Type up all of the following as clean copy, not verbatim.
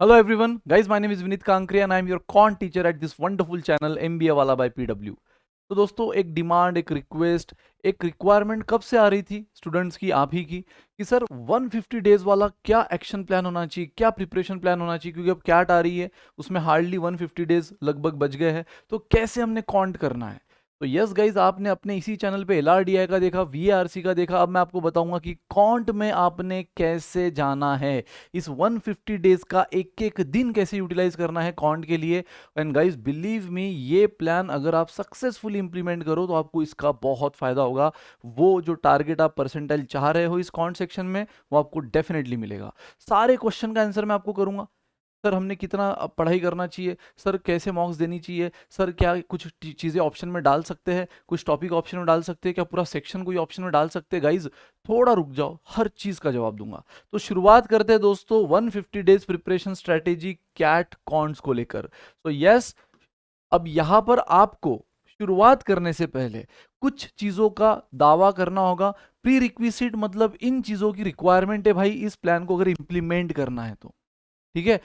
Hello everyone, guys. My name is Vinit Kankre and I am your quant teacher at this wonderful channel MBA वाला by PW. तो दोस्तों एक demand, एक request, एक requirement कब से आ रही थी स्टूडेंट्स की, आप ही की, कि सर 150 डेज वाला क्या एक्शन प्लान होना चाहिए, क्या प्रिपरेशन प्लान होना चाहिए, क्योंकि अब कैट आ रही है, उसमें हार्डली 150 डेज लगभग बच गए हैं, तो कैसे हमने कॉन्ट करना है। तो यस गाइज, आपने अपने इसी चैनल पे LRDI का देखा, VARC का देखा, अब मैं आपको बताऊंगा कि कॉन्ट में आपने कैसे जाना है, इस 150 डेज का एक एक दिन कैसे यूटिलाइज करना है कॉन्ट के लिए। एंड गाइस बिलीव मी, ये प्लान अगर आप सक्सेसफुली इंप्लीमेंट करो तो आपको इसका बहुत फायदा होगा। वो जो टारगेट आप परसेंटाइल चाह रहे हो इस कॉन्ट सेक्शन में, वो आपको डेफिनेटली मिलेगा। सारे क्वेश्चन का आंसर मैं आपको करूंगा। सर हमने कितना पढ़ाई करना चाहिए, सर कैसे मॉक्स देनी चाहिए, सर क्या कुछ चीज़ें ऑप्शन में डाल सकते हैं, कुछ टॉपिक ऑप्शन में डाल सकते हैं, क्या पूरा सेक्शन कोई ऑप्शन में डाल सकते हैं। गाइज थोड़ा रुक जाओ, हर चीज़ का जवाब दूंगा। तो शुरुआत करते हैं दोस्तों 150 डेज प्रिपरेशन स्ट्रेटेजी कैट कॉन्ट्स को लेकर। तो यस, अब यहां पर आपको शुरुआत करने से पहले कुछ चीजों का दावा करना होगा। प्री रिक्विजिट मतलब इन चीजों की रिक्वायरमेंट है भाई, इस प्लान को अगर इंप्लीमेंट करना है तो। ठीक है,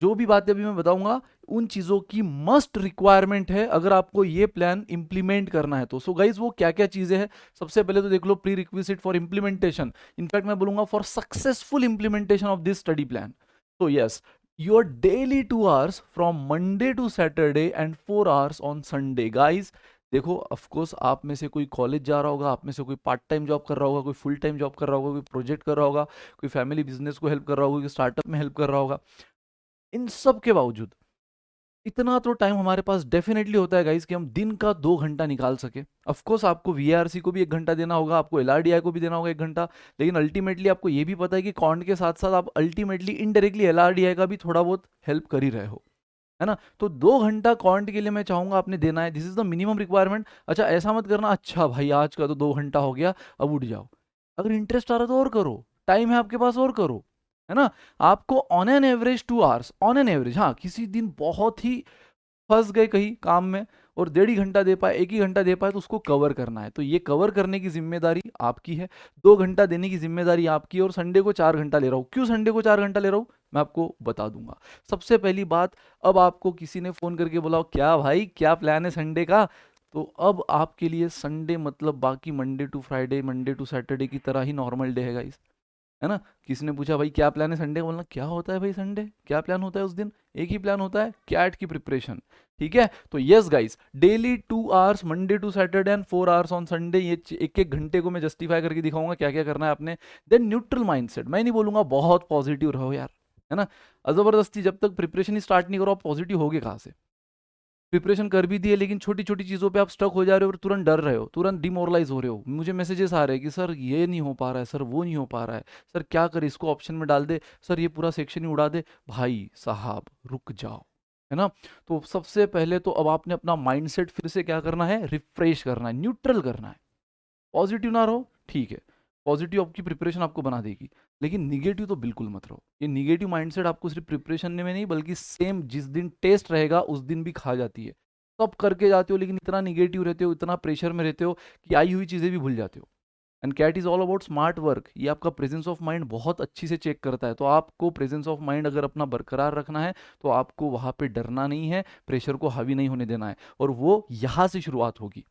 जो भी बातें अभी मैं बताऊंगा उन चीजों की मस्ट रिक्वायरमेंट है अगर आपको ये प्लान इंप्लीमेंट करना है तो। सो गाइज वो क्या क्या चीजें हैं, सबसे पहले तो देख लो prerequisite for implementation. In fact मैं बोलूंगा for successful implementation of this study plan. तो yes, your daily 2 hours from Monday to Saturday and 4 hours on Sunday. Guys देखो, ऑफ कोर्स आप में से कोई कॉलेज जा रहा होगा, आप में से कोई पार्ट टाइम जॉब कर रहा होगा, कोई फुल टाइम जॉब कर रहा होगा, कोई प्रोजेक्ट कर रहा होगा, कोई फैमिली बिजनेस को हेल्प कर रहा होगा, कोई स्टार्टअप में हेल्प कर रहा होगा। इन सब के बावजूद इतना तो टाइम हमारे पास डेफिनेटली होता है गाइस कि हम दिन का 2 घंटा निकाल सके। ऑफ कोर्स आपको VARC को भी 1 घंटा देना होगा, आपको LRDI को भी देना होगा 1 घंटा, लेकिन अल्टीमेटली आपको ये भी पता है कि कॉन्ट के साथ साथ आप अल्टीमेटली इनडायरेक्टली LRDI का भी थोड़ा बहुत हेल्प कर ही रहे हो, है ना। तो 2 घंटा कॉन्ट के लिए मैं चाहूंगा आपने देना है, this is the minimum requirement. अच्छा ऐसा मत करना, अच्छा भाई आज का तो 2 घंटा हो गया अब उठ जाओ। अगर इंटरेस्ट आ रहा है तो और करो, टाइम है आपके पास और करो, है ना। आपको on an average 2 hours, on an average, हाँ किसी दिन बहुत ही फंस गए कहीं काम में और 1.5 घंटा दे पाए, 1 ही घंटा दे पाए, तो उसको कवर करना है। तो ये कवर करने की जिम्मेदारी आपकी है, 2 घंटा देने की जिम्मेदारी आपकी है। और संडे को 4 घंटा ले रहा हूँ, क्यों संडे को 4 घंटा ले रहा हूँ मैं आपको बता दूंगा। सबसे पहली बात, अब आपको किसी ने फोन करके बोला क्या भाई क्या प्लान है संडे का, तो अब आपके लिए संडे मतलब बाकी Monday to Friday, Monday to Saturday की तरह ही नॉर्मल डे है गाइस, है ना। किसी ने पूछा भाई क्या प्लान है संडे का, बोलना क्या होता है भाई संडे, क्या प्लान होता है उस दिन, एक ही प्लान होता है, कैट की प्रिपरेशन। ठीक है, तो yes guys, daily 2 hours Monday to Saturday and 4 hours on Sunday, ये एक एक घंटे को मैं जस्टिफाई करके दिखाऊंगा क्या क्या करना है आपने। देन न्यूट्रल माइंडसेट, मैं नहीं बोलूंगा बहुत पॉजिटिव रहो यार, है ना। जबरदस्ती जब तक प्रिपरेशन ही स्टार्ट नहीं करो आप पॉजिटिव होगे कहाँ से। प्रिपरेशन कर भी दिए लेकिन छोटी छोटी चीज़ों पे आप स्टक हो जा रहे हो और तुरंत डर रहे हो, तुरंत डिमोरलाइज हो रहे हो। मुझे मैसेजेस आ रहे हैं कि सर ये नहीं हो पा रहा है, सर वो नहीं हो पा रहा है, सर क्या करे, इसको ऑप्शन में डाल दे, सर ये पूरा सेक्शन ही उड़ा दे। भाई साहब रुक जाओ, है ना। तो सबसे पहले तो अब आपने अपना माइंडसेट फिर से क्या करना है, रिफ्रेश करना है, न्यूट्रल करना है। पॉजिटिव ना रहो ठीक है, पॉजिटिव आपकी प्रिपरेशन आपको बना देगी, लेकिन निगेटिव तो बिल्कुल मत रहो। ये निगेटिव माइंडसेट आपको सिर्फ प्रिपरेशन में नहीं बल्कि सेम जिस दिन टेस्ट रहेगा उस दिन भी खा जाती है। सब करके जाते हो लेकिन इतना निगेटिव रहते हो, इतना प्रेशर में रहते हो कि आई हुई चीज़ें भी भूल जाते हो। And CAT is all about smart work, ये आपका प्रेजेंस ऑफ माइंड बहुत अच्छी से चेक करता है। तो आपको प्रेजेंस ऑफ माइंड अगर अपना बरकरार रखना है तो आपको वहाँ पे डरना नहीं है, प्रेशर को हावी नहीं होने देना है, और वो यहाँ से शुरुआत होगी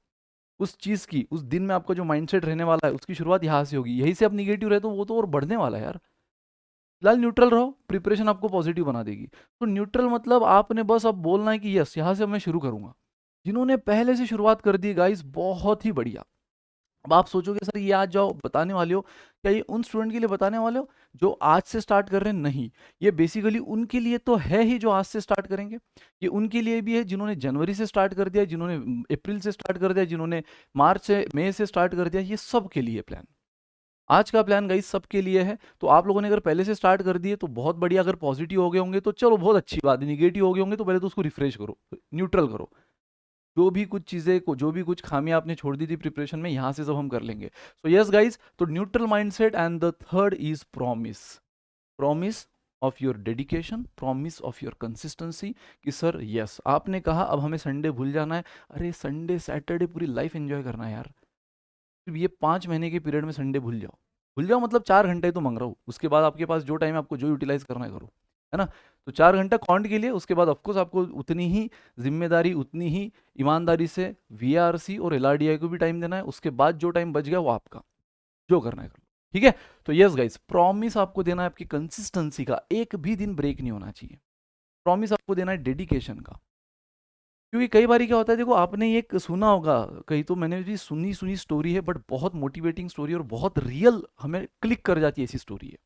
उस चीज की। उस दिन में आपका जो माइंडसेट रहने वाला है उसकी शुरुआत यहाँ से होगी, यही से आप निगेटिव रहे तो वो तो और बढ़ने वाला है यार। फिलहाल न्यूट्रल रहो, प्रिपरेशन आपको पॉजिटिव बना देगी। तो न्यूट्रल मतलब आपने बस अब बोलना है कि यस यहाँ से मैं शुरू करूंगा। जिन्होंने पहले से शुरुआत कर दी गाइस बहुत ही बढ़िया। अब आप सोचोगे सर ये आज जाओ बताने वाले हो, क्या ये उन स्टूडेंट के लिए बताने वाले हो जो आज से स्टार्ट कर रहे हैं, नहीं। ये बेसिकली उनके लिए तो है ही जो आज से स्टार्ट करेंगे, ये उनके लिए भी है जिन्होंने जनवरी से स्टार्ट कर दिया, जिन्होंने अप्रैल से स्टार्ट कर दिया, जिन्होंने मार्च से मई से स्टार्ट कर दिया, ये सब के लिए प्लान। आज का प्लान गाइस सबके लिए है। तो आप लोगों ने अगर पहले से स्टार्ट कर दिए तो बहुत बढ़िया, अगर पॉजिटिव हो गए होंगे तो चलो बहुत अच्छी बात है, निगेटिव हो गए होंगे तो पहले तो उसको रिफ्रेश करो, न्यूट्रल करो। जो भी कुछ चीज़ें को, जो भी कुछ खामियां आपने छोड़ दी थी प्रिपरेशन में, यहाँ से सब हम कर लेंगे। सो यस गाइज, तो neutral mindset and the third is promise. Promise of your dedication, promise of your consistency, कि सर यस आपने कहा अब हमें संडे भूल जाना है। अरे संडे सैटरडे पूरी लाइफ एंजॉय करना है यार, सिर्फ ये 5 महीने के पीरियड में संडे भूल जाओ। भूल जाओ मतलब 4 घंटे तो मांग रहा हूँ, उसके बाद आपके पास जो टाइम है आपको जो यूटिलाइज करना है करो। है ना। तो 4 घंटा क्वांट के लिए, उसके बाद ऑफकोर्स आपको उतनी ही जिम्मेदारी, उतनी ही ईमानदारी से वीआरसी और एलआरडीआई को भी टाइम देना है। उसके बाद जो टाइम बच गया वो आपका, जो करना है कर लो, ठीक है। तो यस गाइस, प्रॉमिस आपको देना है आपकी कंसिस्टेंसी का, एक भी दिन ब्रेक नहीं होना चाहिए। प्रॉमिस आपको देना है डेडिकेशन का। क्योंकि कई बार क्या होता है, देखो आपने ये सुना होगा, कहीं तो मैंने भी सुनी सुनी स्टोरी है, बट बहुत मोटिवेटिंग स्टोरी और बहुत रियल, हमें क्लिक कर जाती है ऐसी स्टोरी है।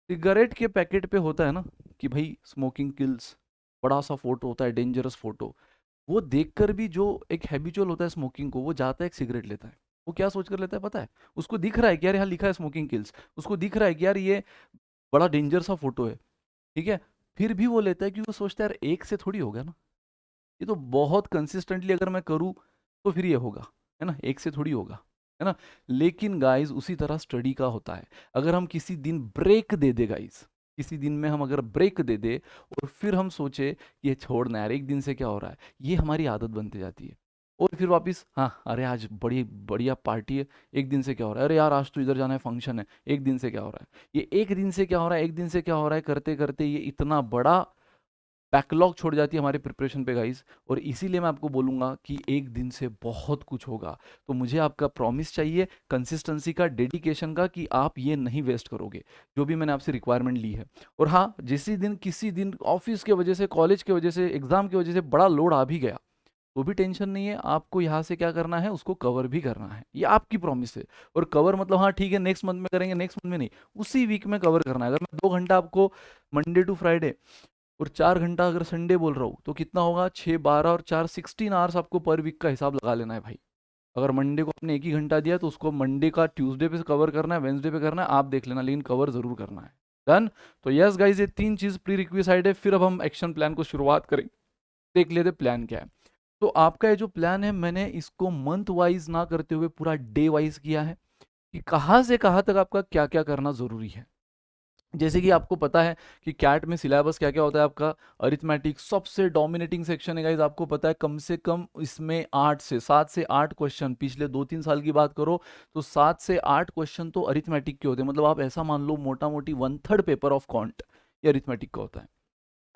सिगरेट के पैकेट पे होता है ना कि भाई स्मोकिंग किल्स, बड़ा सा फोटो होता है, डेंजरस फोटो। वो देखकर भी जो एक हैबिचुअल होता है स्मोकिंग को, वो जाता है एक सिगरेट लेता है। वो क्या सोच कर लेता है पता है? उसको दिख रहा है कि यार यहाँ लिखा है स्मोकिंग किल्स, उसको दिख रहा है कि यार ये बड़ा डेंजर सा फोटो है, ठीक है। फिर भी वो लेता है क्योंकि वो सोचता है यार एक से थोड़ी होगा ना, ये तो बहुत कंसिस्टेंटली अगर मैं करूँ तो फिर ये होगा, है ना, एक से थोड़ी होगा, है ना। लेकिन गाइस उसी तरह स्टडी का होता है। अगर हम किसी दिन ब्रेक दे दे गाइस, किसी दिन में हम अगर ब्रेक दे दे और फिर हम सोचे कि ये छोड़ना यार, एक दिन से क्या हो रहा है, ये हमारी आदत बनती जाती है। और फिर वापस, हाँ अरे आज बड़ी बढ़िया पार्टी है, एक दिन से क्या हो रहा है, अरे यार आज तो इधर जाना है फंक्शन है, एक दिन से क्या हो रहा है, ये एक दिन से क्या हो रहा है, एक दिन से क्या हो रहा है करते करते ये इतना बड़ा बैकलॉग छोड़ जाती है हमारे प्रिपरेशन पे गाइस। और इसीलिए मैं आपको बोलूंगा कि एक दिन से बहुत कुछ होगा। तो मुझे आपका प्रॉमिस चाहिए, कंसिस्टेंसी का, डेडिकेशन का, कि आप ये नहीं वेस्ट करोगे जो भी मैंने आपसे रिक्वायरमेंट ली है। और हाँ, जिस दिन किसी दिन ऑफिस के वजह से, कॉलेज की वजह से, एग्जाम की वजह से बड़ा लोड आ भी गया, तो भी टेंशन नहीं है, आपको यहाँ से क्या करना है, उसको कवर भी करना है, ये आपकी प्रॉमिस है। और कवर मतलब हाँ ठीक है नेक्स्ट मंथ में करेंगे, नेक्स्ट मंथ में नहीं, उसी वीक में कवर करना है। अगर मैं 2 घंटा आपको मंडे टू फ्राइडे और 4 घंटा अगर संडे बोल रहा हूँ, तो कितना होगा, 6 12 और 4 16 आवर्स आपको पर वीक का हिसाब लगा लेना है भाई। अगर मंडे को आपने एक ही घंटा दिया तो उसको मंडे का ट्यूसडे पे कवर करना है, वेंसडे पे करना है, आप देख लेना, लेकिन कवर जरूर करना है। डन। तो यस गाइज, ये 3 चीज प्री रिक्विसाइड है। फिर अब हम एक्शन प्लान को शुरुआत करें, देख लेते प्लान क्या है। तो आपका ये जो प्लान है, मैंने इसको मंथ वाइज ना करते हुए पूरा डे वाइज किया है, कि कहाँ से कहाँ तक आपका क्या क्या करना जरूरी है। जैसे कि आपको पता है कि कैट में सिलेबस क्या क्या होता है आपका, अरिथमेटिक सबसे डोमिनेटिंग सेक्शन है गाइज, आपको पता है कम से कम इसमें 7 से 8 क्वेश्चन, पिछले 2 3 साल की बात करो तो 7 से 8 क्वेश्चन तो अरिथमेटिक के होते हैं। मतलब आप ऐसा मान लो मोटा मोटी 1/3 पेपर ऑफ कॉन्ट ये अरिथमेटिक का होता है।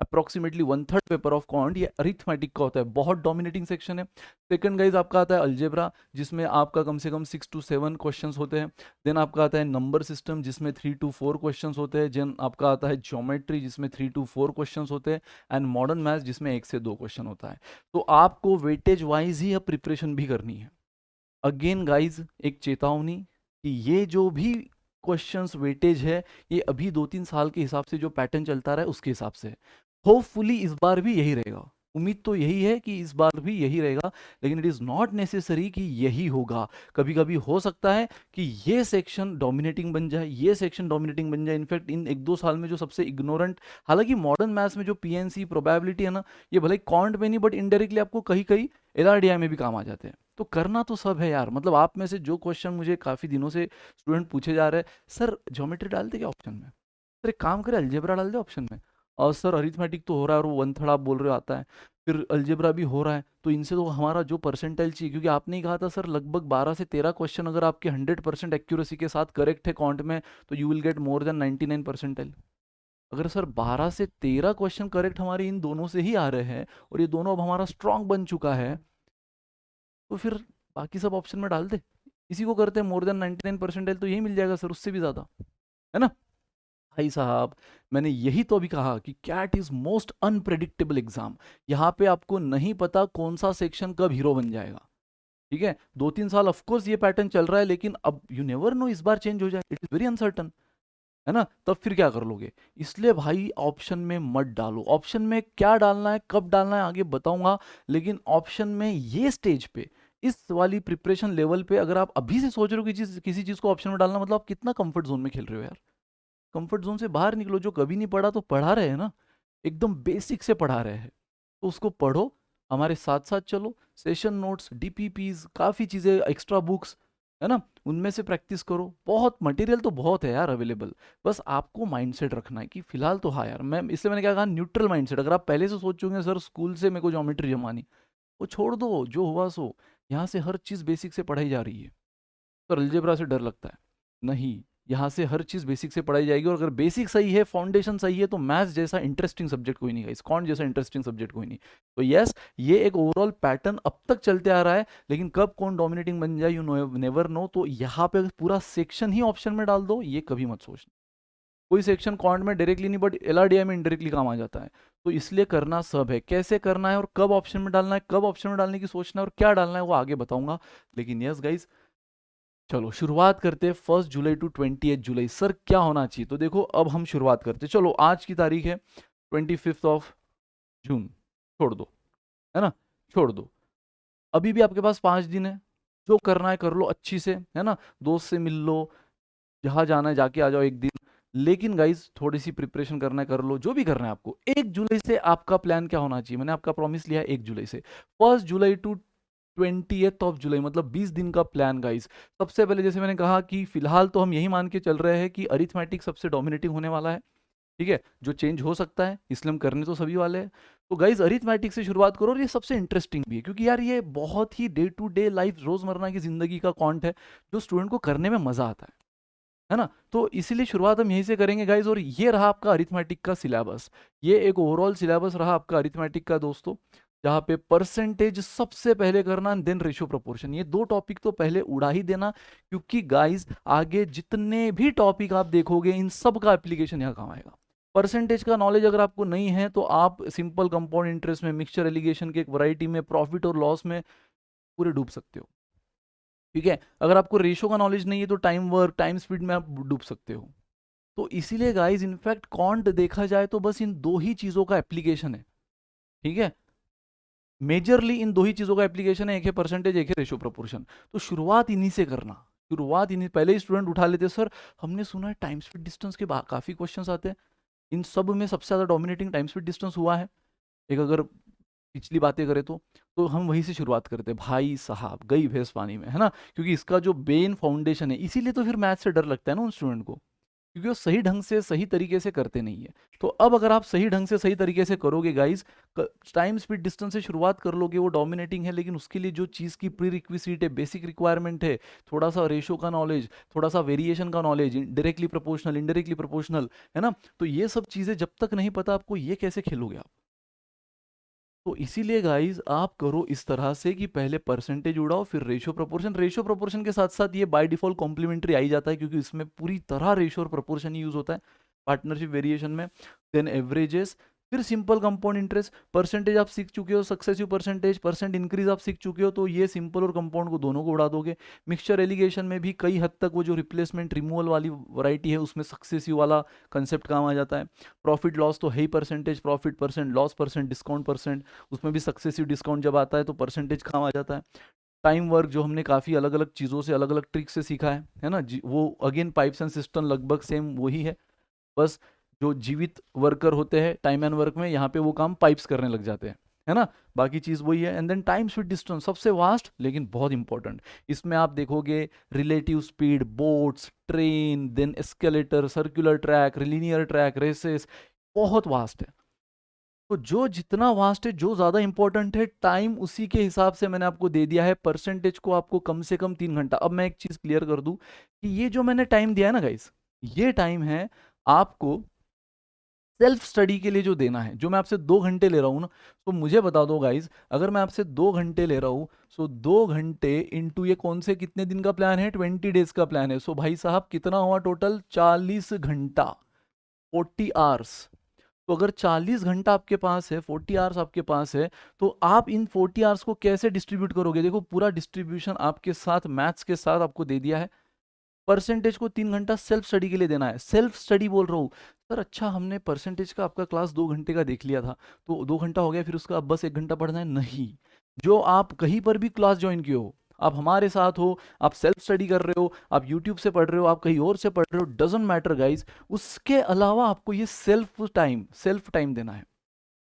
अप्रोक्सीमेटली 1/3 पेपर ऑफ कॉन्ट ये अरिथमेटिक का होता है, बहुत डोमिनेटिंग सेक्शन है। सेकंड गाइज आपका आता है अलजेब्रा, जिसमें आपका कम से कम 6 to 7 क्वेश्चंस होते हैं। देन आपका आता है नंबर सिस्टम, जिसमें 3 to 4 क्वेश्चंस होते हैं। देन आपका आता है ज्योमेट्री, जिसमें 3 to 4 क्वेश्चंस होते हैं। एंड मॉडर्न मैथ्स, जिसमें 1 से 2 क्वेश्चन होता है। तो आपको वेटेज वाइज ही अब प्रिपरेशन भी करनी है। अगेन गाइज एक चेतावनी, कि ये जो भी क्वेश्चंस वेटेज है, ये अभी 2 3 साल के हिसाब से जो पैटर्न चलता रहा है उसके हिसाब से है। होपफुली इस बार भी यही रहेगा, उम्मीद तो यही है कि इस बार भी यही रहेगा, लेकिन इट इज़ नॉट नेसेसरी कि यही होगा। कभी कभी हो सकता है कि ये सेक्शन डोमिनेटिंग बन जाए, ये सेक्शन डोमिनेटिंग बन जाए। इनफैक्ट इन 1 2 साल में जो सबसे इग्नोरेंट, हालांकि मॉडर्न मैथ्स में जो पीएनसी प्रोबेबिलिटी है ना, ये भले क्वांट में नहीं, बट इनडायरेक्टली आपको कहीं कहीं एलआरडीआई में भी काम आ जाते हैं। तो करना तो सब है यार। मतलब आप में से जो क्वेश्चन मुझे काफ़ी दिनों से स्टूडेंट पूछे जा रहे हैं, सर ज्योमेट्री डाल दे क्या ऑप्शन में, सर एक काम करे अलजेब्रा डाल दे ऑप्शन में, और सर अरिथमेटिक तो हो रहा है और वो 1/3 आप बोल रहे हो आता है, फिर अलजेब्रा भी हो रहा है, तो इनसे तो हमारा जो परसेंटाइल चाहिए, क्योंकि आपने ही कहा था सर लगभग 12 से 13 क्वेश्चन अगर आपके 100% एक्यूरेसी के साथ करेक्ट है कॉन्ट में, तो you will get more than 99 percentile. अगर सर 12 से 13 क्वेश्चन करेक्ट हमारे इन दोनों से ही आ रहे हैं, और ये दोनों अब हमारा स्ट्रांग बन चुका है, तो फिर बाकी सब ऑप्शन में डाल दे, इसी को करते हैं मोर देन 99 परसेंटाइल, तो यही मिल जाएगा सर, उससे भी ज़्यादा, है ना। भाई साहब, मैंने यही तो अभी कहा कि CAT is most unpredictable exam. यहाँ पे आपको नहीं पता कौन सा सेक्शन कब हीरो बन जाएगा, ठीक है। 2 3 साल ऑफकोर्स ये पैटर्न चल रहा है, लेकिन अब यू नेवर नो, इस बार चेंज हो जाए, इट इज वेरी अनसर्टन, है ना। तब फिर क्या कर लोगे, इसलिए भाई ऑप्शन में मत डालो। ऑप्शन में क्या डालना है, कब डालना है, आगे बताऊंगा। लेकिन ऑप्शन में ये स्टेज पे, इस वाली प्रिपरेशन लेवल पे, अगर आप अभी से सोच रहे हो कि किसी चीज को ऑप्शन में डालना, मतलब आप कितना कंफर्ट जोन में खेल रहे हो यार। कंफर्ट जोन से बाहर निकलो, जो कभी नहीं पढ़ा तो पढ़ा रहे हैं ना, एकदम बेसिक से पढ़ा रहे हैं, तो उसको पढ़ो, हमारे साथ साथ चलो। सेशन नोट्स, डीपीपीज, काफ़ी चीज़ें, एक्स्ट्रा बुक्स, है ना, उनमें से प्रैक्टिस करो। बहुत मटेरियल तो बहुत है यार अवेलेबल। बस आपको माइंडसेट रखना है कि फिलहाल तो हाँ यार, मैं इसलिए मैंने क्या कहा, न्यूट्रल माइंडसेट। अगर आप पहले से सोचोगे सर स्कूल से मेरे को ज्योमेट्री जमानी, वो छोड़ दो, जो हुआ सो। यहाँ से हर चीज़ बेसिक से पढ़ाई जा रही है। तो अलजेब्रा से डर लगता है, नहीं, यहाँ से हर चीज़ बेसिक से पढ़ाई जाएगी, और अगर बेसिक सही है, फाउंडेशन सही है, तो मैथ्स जैसा इंटरेस्टिंग सब्जेक्ट कोई नहीं है, कॉन्ट जैसा इंटरेस्टिंग सब्जेक्ट कोई नहीं। तो यस, ये एक ओवरऑल पैटर्न अब तक चलते आ रहा है, लेकिन कब कौन डोमिनेटिंग बन जाए, यू नेवर नो। तो यहाँ पे पूरा सेक्शन ही ऑप्शन में डाल दो, ये कभी मत सोचना। कोई सेक्शन क्वांट में डायरेक्टली नहीं, बट एलआरडीआई में इनडायरेक्टली काम आ जाता है। तो इसलिए करना सब है, कैसे करना है और कब ऑप्शन में डालना है, कब ऑप्शन में डालने की सोचना है और क्या डालना है वो आगे बताऊंगा। लेकिन यस गाइज, चलो शुरुआत करते हैं 1 जुलाई टू 28 जुलाई। सर क्या होना चाहिए, तो देखो अब हम शुरुआत करते हैं। चलो आज की तारीख है 25 जून, छोड़ दो, है ना, छोड़ दो। अभी भी आपके पास 5 दिन है, जो करना है कर लो अच्छी से, है ना, दोस्त से मिल लो, जहाँ जाना है जाके आ जाओ एक दिन। लेकिन गाइज थोड़ी सी प्रिपरेशन करना है कर लो, जो भी करना है आपको। 1 जुलाई से आपका प्लान क्या होना चाहिए, मैंने आपका प्रॉमिस लिया है 1 जुलाई से। 1 जुलाई टू 20 जुलाई, मतलब 20 दिन का प्लान गाइज। सबसे पहले जैसे मैंने कहा कि फिलहाल तो हम यही मान के चल रहे हैं कि अरिथमेटिक सबसे डोमिनेटिंग होने वाला है, ठीक है, जो चेंज हो सकता है, इसलिए हम करने तो सभी वाले हैं। तो गाइज अरिथमेटिक से शुरुआत करो, और ये सबसे इंटरेस्टिंग भी है, क्योंकि यार ये बहुत ही डे टू डे लाइफ, रोजमर्रा की जिंदगी का कॉन्ट है, जो स्टूडेंट को करने में मजा आता है ना। तो इसीलिए शुरुआत हम यहीं से करेंगे गाइज। और ये रहा आपका अरिथमेटिक का सिलेबस, ये एक ओवरऑल सिलेबस रहा आपका अरिथमेटिक का दोस्तों, जहाँ पे परसेंटेज सबसे पहले करना, देन रेशियो प्रोपोर्शन। ये दो टॉपिक तो पहले उड़ा ही देना, क्योंकि गाइज आगे जितने भी टॉपिक आप देखोगे इन सब का एप्लीकेशन यहाँ काम आएगा। परसेंटेज का नॉलेज अगर आपको नहीं है तो आप सिंपल कंपाउंड इंटरेस्ट में, मिक्सचर एलिगेशन के एक वैरायटी में, प्रॉफिट और लॉस में पूरे डूब सकते हो, ठीक है। अगर आपको रेशो का नॉलेज नहीं है तो टाइम वर्क, टाइम स्पीड में आप डूब सकते हो। तो इसीलिए गाइज इनफैक्ट कॉन्ट देखा जाए तो बस इन दो ही चीजों का एप्लीकेशन है, ठीक है, मेजरली इन दो ही चीजों का एप्लीकेशन है, एक है परसेंटेज, एक है रेशो प्रोपोर्शन। तो शुरुआत इन्हीं से करना, शुरुआत इन्हीं। पहले ही स्टूडेंट उठा लेते सर हमने सुना है टाइम स्पीड डिस्टेंस के काफी क्वेश्चंस आते हैं, इन सब में सबसे ज्यादा डोमिनेटिंग टाइम स्पीड डिस्टेंस हुआ है, एक अगर पिछली बातें करें तो हम वहीं से शुरुआत करते हैं। भाई साहब गई भैंस पानी में, है ना, क्योंकि इसका जो बेन फाउंडेशन है, इसीलिए तो फिर मैथ से डर लगता है ना उन स्टूडेंट को, क्योंकि वो सही ढंग से सही तरीके से करते नहीं है। तो अब अगर आप सही ढंग से सही तरीके से करोगे गाइज, टाइम स्पीड डिस्टेंस से शुरुआत कर लोगे, वो डोमिनेटिंग है, लेकिन उसके लिए जो चीज़ की प्री रिक्विजिट है, बेसिक रिक्वायरमेंट है, थोड़ा सा रेशो का नॉलेज, थोड़ा सा वेरिएशन का knowledge, directly proportional, indirectly proportional, है ना, तो ये सब चीज़ें जब तक नहीं पता आपको, ये कैसे खेलोगे आप। तो इसीलिए गाइज आप करो इस तरह से कि पहले परसेंटेज उड़ाओ, फिर रेशियो प्रोपोर्शन। रेशियो प्रोपोर्शन के साथ साथ ये बाय डिफॉल्ट कॉम्प्लीमेंट्री आ ही जाता है, क्योंकि इसमें पूरी तरह रेशियो और प्रोपोर्शन ही यूज होता है पार्टनरशिप वेरिएशन में। देन एवरेजेस, फिर सिंपल कंपाउंड इंटरेस्ट। परसेंटेज आप सीख चुके हो, सक्सेसिव परसेंटेज, परसेंट इंक्रीज आप सीख चुके हो, तो ये सिंपल और कंपाउंड को दोनों को उड़ा दोगे। मिक्सचर एलिगेशन में भी कई हद तक वो जो रिप्लेसमेंट रिमूवल वाली वैरायटी है, उसमें सक्सेसिव वाला कंसेप्ट काम आ जाता है। प्रॉफिट लॉस तो है ही, percentage profit, percent loss, percent discount, percent, उसमें भी सक्सेसिव डिस्काउंट जब आता है तो परसेंटेज काम आ जाता है। टाइम वर्क जो हमने काफ़ी अलग अलग चीज़ों से, अलग अलग ट्रिक से सीखा है ना, वो अगेन पाइप्स एंड सिस्टम लगभग सेम वही है, बस जो जीवित वर्कर होते हैं टाइम एंड वर्क में, यहाँ पे वो काम पाइप्स करने लग जाते हैं, है ना, बाकी चीज़ वही है। And then time speed distance सबसे वास्ट लेकिन बहुत इंपॉर्टेंट। इसमें आप देखोगे relative speed, boats, train, then escalator, circular track, linear track, races, बहुत वास्ट है। तो जो जितना वास्ट है, जो ज्यादा इंपॉर्टेंट है, टाइम उसी के हिसाब से मैंने आपको दे दिया है। परसेंटेज को आपको कम से कम 3 घंटा। अब मैं एक चीज क्लियर कर दूं कि ये जो मैंने टाइम दिया है ना गाइस, ये टाइम है आपको सेल्फ स्टडी के लिए जो देना है। जो मैं आपसे 2 घंटे ले रहा हूं ना, तो मुझे बता दो गाइज, अगर मैं आपसे 2 घंटे ले रहा हूं, सो 2 घंटे इंटू ये कौन से कितने दिन का प्लान है, 20 डेज का प्लान है। सो भाई साहब कितना हुआ टोटल, 40 घंटा, 40 आवर्स। तो अगर 40 घंटा आपके पास है, 40 आवर्स आपके पास है, तो आप इन 40 आवर्स को कैसे डिस्ट्रीब्यूट करोगे। देखो पूरा डिस्ट्रीब्यूशन आपके साथ मैथ्स के साथ आपको दे दिया है। परसेंटेज को 3 घंटा सेल्फ स्टडी के लिए देना है। सेल्फ स्टडी बोल रहा हूँ सर, अच्छा हमने परसेंटेज का आपका क्लास 2 घंटे का देख लिया था, तो 2 घंटा हो गया, फिर उसका अब बस 1 घंटा पढ़ना है। नहीं, जो आप कहीं पर भी क्लास ज्वाइन किए हो, आप हमारे साथ हो, आप सेल्फ स्टडी कर रहे हो, आप यूट्यूब से पढ़ रहे हो, आप कहीं और से पढ़ रहे हो, डजेंट मैटर गाइज, उसके अलावा आपको ये सेल्फ टाइम देना है।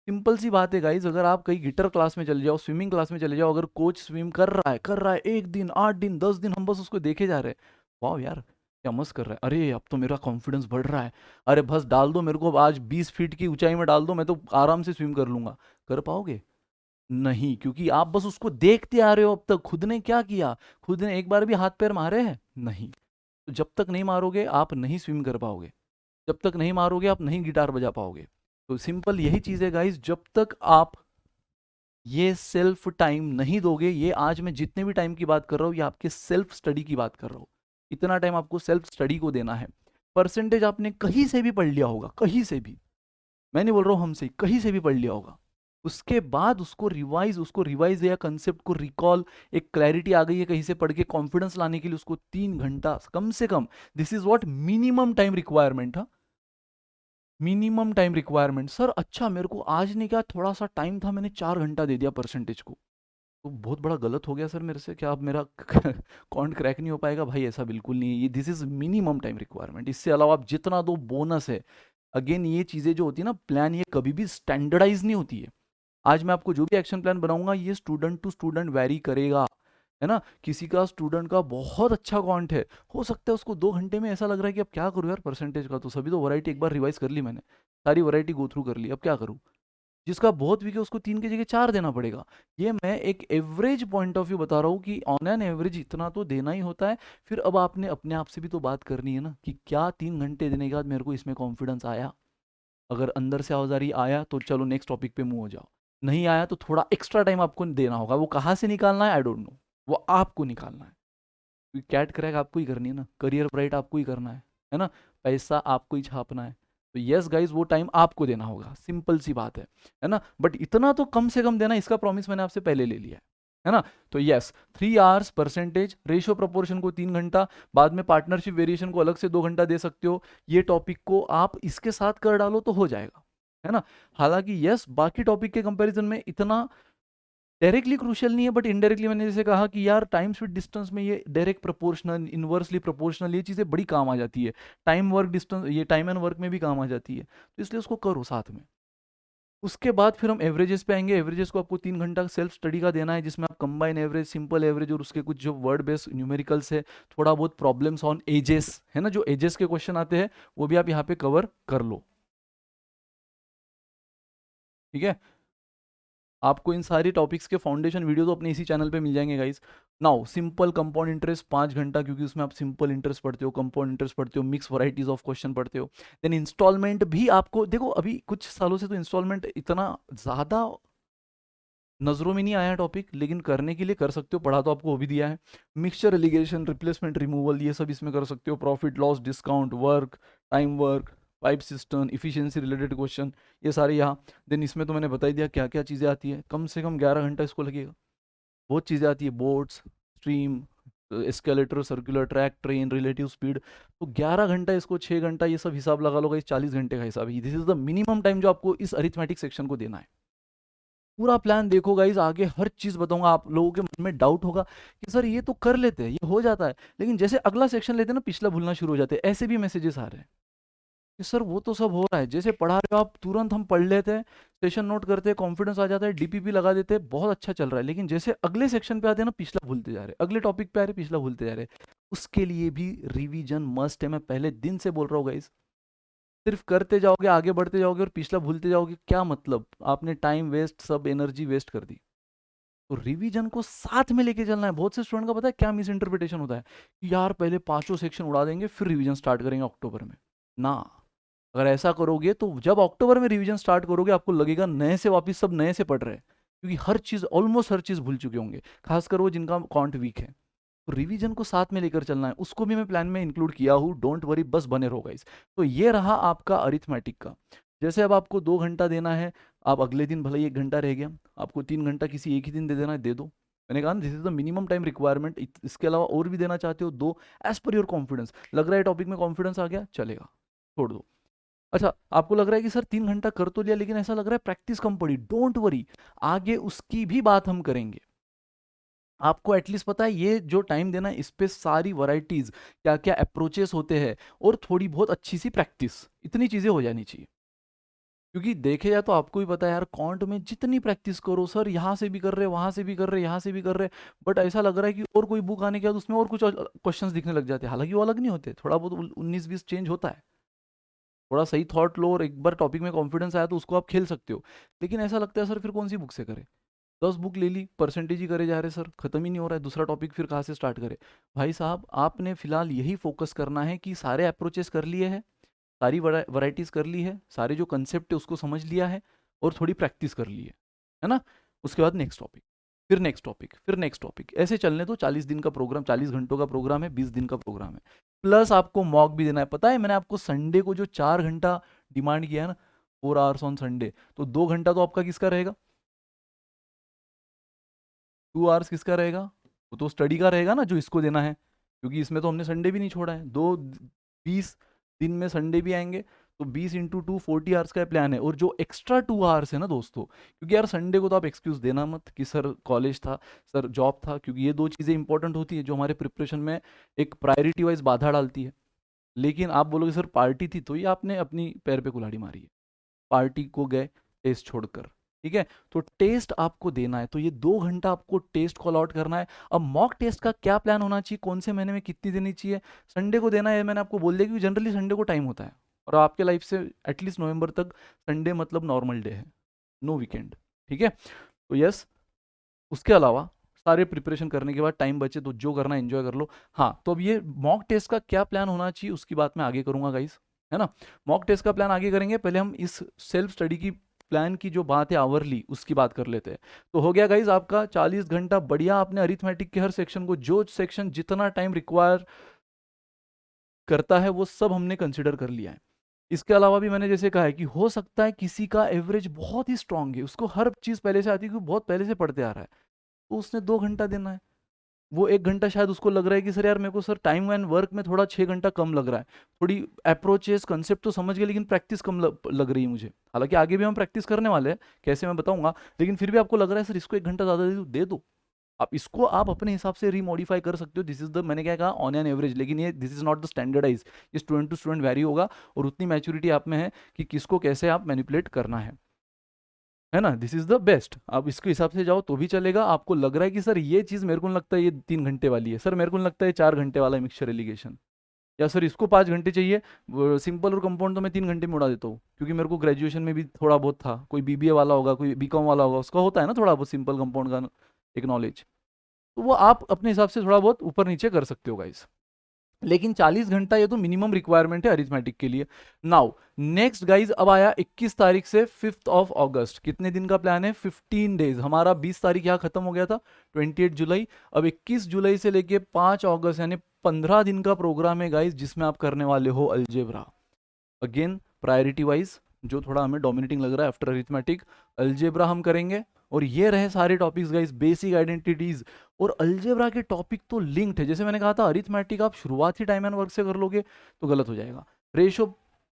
सिंपल सी बात है गाइज, अगर आप कहीं गिटार क्लास में चले जाओ, स्विमिंग क्लास में चले जाओ, अगर कोच स्विम कर रहा है 1 दिन, 8 दिन, 10 दिन, हम बस उसको देखे जा रहे हैं, वाह यार क्या मस्त कर रहा है, अरे अब तो मेरा कॉन्फिडेंस बढ़ रहा है, अरे बस डाल दो मेरे को आज 20 फीट की ऊंचाई में डाल दो, मैं तो आराम से स्विम कर लूंगा। कर पाओगे? नहीं, क्योंकि आप बस उसको देखते आ रहे हो। अब तक खुद ने क्या किया, खुद ने एक बार भी हाथ पैर मारे हैं? नहीं। तो जब तक नहीं मारोगे आप नहीं स्विम कर पाओगे, जब तक नहीं मारोगे आप नहीं गिटार बजा पाओगे। तो सिंपल यही चीज़ है गाइस, जब तक आप ये सेल्फ टाइम नहीं दोगे, ये आज मैं जितने भी टाइम की बात कर रहा हूँ ये आपके सेल्फ स्टडी की बात कर रहा हूँ, इतना टाइम आपको सेल्फ स्टडी को देना है। परसेंटेज आपने कहीं से भी पढ़ लिया होगा, कहीं से भी, मैं नहीं बोल रहा हूँ हमसे, कहीं से भी पढ़ लिया होगा, उसके बाद उसको रिवाइज या कंसेप्ट को रिकॉल, एक क्लैरिटी आ गई है कहीं से पढ़ के, कॉन्फिडेंस लाने के लिए उसको 3 घंटा कम से कम, this is what minimum time requirement. हाँ, मिनिमम टाइम रिक्वायरमेंट। सर अच्छा मेरे को आज नहीं, क्या थोड़ा सा टाइम था, मैंने 4 घंटा दे दिया परसेंटेज को, तो बहुत बड़ा गलत हो गया सर मेरे से, क्या अब मेरा कॉन्ट क्रैक नहीं हो पाएगा? भाई ऐसा बिल्कुल नहीं है, ये this is minimum time requirement, इससे अलावा आप जितना दो बोनस है। अगेन ये चीज़ें जो होती है ना प्लान, ये कभी भी स्टैंडर्डाइज नहीं होती है। आज मैं आपको जो भी एक्शन प्लान बनाऊंगा ये स्टूडेंट टू स्टूडेंट वैरी करेगा, है ना। किसी का स्टूडेंट का बहुत अच्छा कॉन्ट है, हो सकता है उसको 2 घंटे में ऐसा लग रहा है कि अब क्या करूँ यार, परसेंटेज का तो सभी तो वैरायटी एक बार रिवाइज कर ली मैंने, सारी वैरायटी गो थ्रू कर ली, अब क्या करूँ। जिसका बहुत वीक है उसको 3 की जगह 4 देना पड़ेगा। ये मैं एक एवरेज पॉइंट ऑफ व्यू बता रहा हूँ कि ऑन एन एवरेज इतना तो देना ही होता है। फिर अब आपने अपने आप से भी तो बात करनी है ना कि क्या 3 घंटे देने के बाद मेरे को इसमें कॉन्फिडेंस आया। अगर अंदर से आवाजारी आया तो चलो नेक्स्ट टॉपिक पे मूव हो जाओ, नहीं आया तो थोड़ा एक्स्ट्रा टाइम आपको देना होगा। वो कहाँ से निकालना है आई डोंट नो, वो आपको निकालना है, क्योंकि कैट क्रैक आपको ही करनी है ना, करियर ब्राइट आपको ही करना है ना, पैसा आपको ही छापना है। तो यस गाइज वो टाइम आपको देना होगा, सिंपल सी बात है ना। बट इतना तो कम से कम देना, इसका प्रॉमिस मैंने आपसे पहले ले लिया है ना। तो yes 3 hours percentage ratio proportion को 3 घंटा, बाद में पार्टनरशिप वेरिएशन को अलग से 2 घंटा दे सकते हो। ये टॉपिक को आप इसके साथ कर डालो तो हो जाएगा, है ना। हालांकि यस बाकी टॉपिक के कंपैरिजन में इतना डायरेक्टली क्रूशियल नहीं है, बट इनडायरेक्टली मैंने जैसे कहा कि यार टाइम स्पीड डिस्टेंस में ये डायरेक्ट प्रोपोर्शनल इनवर्सली प्रोपोर्शनल ये चीज़ें बड़ी काम आ जाती है। टाइम वर्क डिस्टेंस ये टाइम एंड वर्क में भी काम आ जाती है, तो इसलिए उसको करो साथ में। उसके बाद फिर हम एवरेजेस पे आएंगे। एवरेजेस को आपको 3 घंटा सेल्फ स्टडी का देना है, जिसमें आप कंबाइन एवरेज, सिंपल एवरेज और उसके कुछ जो वर्ड बेस्ड न्यूमेरिकल्स है, थोड़ा बहुत प्रॉब्लम्स ऑन एजेस है ना, जो एजेस के क्वेश्चन आते हैं वो भी आप यहाँ पे कवर कर लो, ठीक है। आपको इन सारी टॉपिक्स के फाउंडेशन वीडियो तो अपने इसी चैनल पे मिल जाएंगे guys. Now simple compound interest 5 घंटा, क्योंकि उसमें आप सिंपल इंटरेस्ट पढ़ते हो, कंपाउंड इंटरेस्ट पढ़ते हो, मिक्स वैरायटीज ऑफ क्वेश्चन पढ़ते हो। देन इंस्टॉलमेंट भी आपको देखो, अभी कुछ सालों से तो इंस्टॉलमेंट इतना ज़्यादा नजरों में नहीं आया टॉपिक, लेकिन करने के लिए कर सकते हो, पढ़ा तो आपको वो भी दिया है। मिक्सचर एलिगेशन, रिप्लेसमेंट, रिमूवल, ये सब इसमें कर सकते हो। Profit loss, discount, work, time work, pipe system, efficiency related question, ये सारे यहाँ। देन इसमें तो मैंने बता ही दिया क्या क्या चीज़ें आती है, कम से कम 11 घंटा इसको लगेगा। बहुत चीज़ें आती है, boats, stream, escalator, circular track, train, relative speed, तो 11 घंटा इसको 6 घंटा, ये सब हिसाब लगा लो, इस 40 घंटे का हिसाब ही, this is the minimum time जो आपको इस अरिथमेटिक सेक्शन को देना है। पूरा प्लान देखो गाइज, आगे हर चीज बताऊंगा। आप लोगों के मन में डाउट होगा कि सर ये तो कर लेते हैं, ये हो जाता है, लेकिन जैसे अगला सेक्शन लेते हैं ना पिछला भूलना शुरू हो जाते हैं। ऐसे भी मैसेजेस आ रहे हैं कि सर वो तो सब हो रहा है, जैसे पढ़ा रहे हो आप तुरंत हम पढ़ लेते हैं, सेशन नोट करते हैं, कॉन्फिडेंस आ जाता है, डीपीपी लगा देते हैं, बहुत अच्छा चल रहा है, लेकिन जैसे अगले सेक्शन पे आते हैं ना पिछला भूलते जा रहे हैं, अगले टॉपिक पे आ रहे हैं पिछला भूलते जा रहे हैं। उसके लिए भी रिवीजन मस्ट है, मैं पहले दिन से बोल रहा हूँ गाइज। सिर्फ करते जाओगे, आगे बढ़ते जाओगे और पिछला भूलते जाओगे, क्या मतलब, आपने टाइम वेस्ट, सब एनर्जी वेस्ट कर दी। तो रिवीजन को साथ में लेके चलना है। बहुत से स्टूडेंट का पता है क्या मिस इंटरप्रिटेशन होता है कि यार पहले 5 सेक्शन उड़ा देंगे फिर रिवीजन स्टार्ट करेंगे अक्टूबर में, ना। अगर ऐसा करोगे तो जब अक्टूबर में रिवीजन स्टार्ट करोगे आपको लगेगा नए से वापस सब नए से पढ़ रहे हैं, क्योंकि हर चीज, ऑलमोस्ट हर चीज भूल चुके होंगे, खासकर वो जिनका कॉन्ट वीक है। तो रिवीजन को साथ में लेकर चलना है, उसको भी मैं प्लान में इंक्लूड किया हूँ, डोंट वरी, बस बने रहो गाइस। तो ये रहा आपका अरिथमेटिक का। जैसे अब आपको 2 घंटा देना है, आप अगले दिन भले ही 1 घंटा रह गया, आपको 3 घंटा किसी एक ही दिन दे देना है, दे दो। मैंने कहा this is the minimum time requirement, इसके अलावा और भी देना चाहते हो दो, एज पर योर कॉन्फिडेंस। लग रहा है टॉपिक में कॉन्फिडेंस आ गया, चलेगा, छोड़ दो। अच्छा आपको लग रहा है कि सर 3 घंटा कर तो लिया, लेकिन ऐसा लग रहा है प्रैक्टिस कम पड़ी, डोंट वरी, आगे उसकी भी बात हम करेंगे। आपको एटलीस्ट पता है ये जो टाइम देना है इस पे सारी वैरायटीज, क्या क्या अप्रोचेस होते हैं, और थोड़ी बहुत अच्छी सी प्रैक्टिस, इतनी चीजें हो जानी चाहिए। क्योंकि देखे जाए तो आपको भी पता है यार, कॉन्ट में जितनी प्रैक्टिस करो सर, यहाँ से भी कर रहे, वहां से भी कर रहे, यहाँ से भी कर रहे, बट ऐसा लग रहा है कि और कोई बुक आने के बाद उसमें और कुछ क्वेश्चंस दिखने लग जाते हैं, हालांकि वो अलग नहीं होते, थोड़ा बहुत 19-20 चेंज होता है। थोड़ा सही थॉट लो और एक बार टॉपिक में कॉन्फिडेंस आया तो उसको आप खेल सकते हो, लेकिन ऐसा लगता है सर फिर कौन सी बुक से करें। 10 बुक ले ली, परसेंटेज ही करे जा रहे सर, खत्म ही नहीं हो रहा है, दूसरा टॉपिक फिर कहाँ से स्टार्ट करें? भाई साहब आपने फिलहाल यही फोकस करना है कि सारे अप्रोचेस कर लिए हैं, सारी वैरायटीज कर ली है, सारे जो कंसेप्ट है उसको समझ लिया है और थोड़ी प्रैक्टिस कर ली है ना? उसके बाद नेक्स्ट टॉपिक, फिर नेक्स्ट टॉपिक, फिर नेक्स्ट टॉपिक, ऐसे चलने तो 40 दिन का प्रोग्राम, 40 घंटों का प्रोग्राम है, 20 दिन का प्रोग्राम है, प्लस आपको मॉक भी देना है। पता है मैंने आपको संडे को जो 4 घंटा डिमांड किया है ना, 4 आवर्स ऑन संडे, तो 2 घंटा तो आपका किसका रहेगा? 2 आवर्स किसका रहेगा? वो तो स्टडी का रहेगा ना, जो इसको देना है, क्योंकि इसमें तो हमने संडे भी नहीं छोड़ा है। 20 दिन में संडे भी आएंगे, तो 20 × 2 40 आवर्स का प्लान है। और जो एक्स्ट्रा 2 आवर्स है ना दोस्तों, क्योंकि यार संडे को तो आप एक्सक्यूज देना मत कि सर कॉलेज था, सर जॉब था, क्योंकि ये दो चीज़ें इंपॉर्टेंट होती है जो हमारे प्रिपरेशन में एक प्रायोरिटी वाइज बाधा डालती है। लेकिन आप बोलोगे सर पार्टी थी, तो ये आपने अपनी पैर पे कुल्हाड़ी मारी है, पार्टी को गए टेस्ट छोड़कर, ठीक है? तो टेस्ट आपको देना है, तो ये 2 घंटा आपको टेस्ट कॉल आउट करना है। अब मॉक टेस्ट का क्या प्लान होना चाहिए, कौन से महीने में कितनी देनी चाहिए? संडे को देना है, मैंने आपको बोल दिया, क्योंकि जनरली संडे को टाइम होता है, और आपके लाइफ से एटलीस्ट नवंबर तक संडे मतलब नॉर्मल डे है, नो वीकेंड, ठीक है? तो यस, उसके अलावा सारे प्रिपरेशन करने के बाद टाइम बचे तो जो करना एंजॉय कर लो। हाँ, तो अब ये मॉक टेस्ट का क्या प्लान होना चाहिए उसकी बात मैं आगे करूंगा गाइस, है ना? मॉक टेस्ट का प्लान आगे करेंगे, पहले हम इस सेल्फ स्टडी की प्लान की जो बात है आवरली, उसकी बात कर लेते हैं। तो हो गया गाइस आपका 40 घंटा बढ़िया, आपने अरिथमेटिक के हर सेक्शन को, जो सेक्शन जितना टाइम रिक्वायर करता है वो सब हमने कंसिडर कर लिया है। इसके अलावा भी मैंने जैसे कहा है कि हो सकता है किसी का एवरेज बहुत ही स्ट्रांग है, उसको हर चीज़ पहले से आती है, क्योंकि बहुत पहले से पढ़ते आ रहा है, तो उसने 2 घंटा देना है। वो 1 घंटा शायद उसको लग रहा है कि सर यार मेरे को सर टाइम एंड वर्क में थोड़ा 6 घंटा कम लग रहा है, थोड़ी अप्रोचेस कंसेप्ट तो समझ गए, लेकिन प्रैक्टिस कम लग रही है मुझे। हालांकि आगे भी हम प्रैक्टिस करने वाले हैं, कैसे मैं बताऊंगा, लेकिन फिर भी आपको लग रहा है सर इसको 1 घंटा ज़्यादा दे दो। आप इसको आप अपने हिसाब से रीमॉडिफाई कर सकते हो, दिस इज द, मैंने क्या कहा, ऑन एन एवरेज, लेकिन ये this is not the standardize, ये स्टूडेंट टू स्टूडेंट वैरी होगा, और उतनी मैच्योरिटी आप में है कि किसको कैसे आप मैनिपुलेट करना है ना? दिस इज द बेस्ट, आप इसके हिसाब से जाओ तो भी चलेगा। आपको लग रहा है कि सर ये चीज़ मेरे को नहीं लगता है ये 3 घंटे वाली है, सर मेरे को नहीं लगता है 4 घंटे वाला है मिक्सचर एलिगेशन, या सर इसको 5 घंटे चाहिए, सिंपल और कंपाउंड तो मैं 3 घंटे में उड़ा देता हूँ, क्योंकि मेरे को ग्रेजुएशन में भी थोड़ा बहुत था, कोई बीबीए वाला होगा, कोई बीकॉम वाला होगा, उसका होता है ना थोड़ा बहुत सिंपल कंपाउंड का एक नॉलेज, तो वो आप अपने हिसाब से थोड़ा बहुत ऊपर नीचे कर सकते हो गाइस। लेकिन 40 घंटा ये तो मिनिमम रिक्वायरमेंट है अरिथमेटिक के लिए। नाउ नेक्स्ट गाइज, अब आया 21 तारीख से 5 अगस्त, कितने दिन का प्लान है? 15 डेज। हमारा 20 तारीख यहाँ खत्म हो गया था, 28 जुलाई। अब 21 जुलाई से लेके 5 अगस्त यानी 15 दिन का प्रोग्राम है गाइज, जिसमें आप करने वाले हो अलजेब्रा। अगेन प्रायोरिटी वाइज जो थोड़ा हमें डोमिनेटिंग लग रहा है आफ्टर अरिथमेटिक, अलजेब्रा हम करेंगे। और ये रहे सारे टॉपिक्स गाइस, बेसिक आइडेंटिटीज। और अलजेब्रा के टॉपिक तो लिंक्ड है, जैसे मैंने कहा था अरिथमेटिक आप शुरुआती टाइम एंड वर्क से कर लोगे तो गलत हो जाएगा। रेशो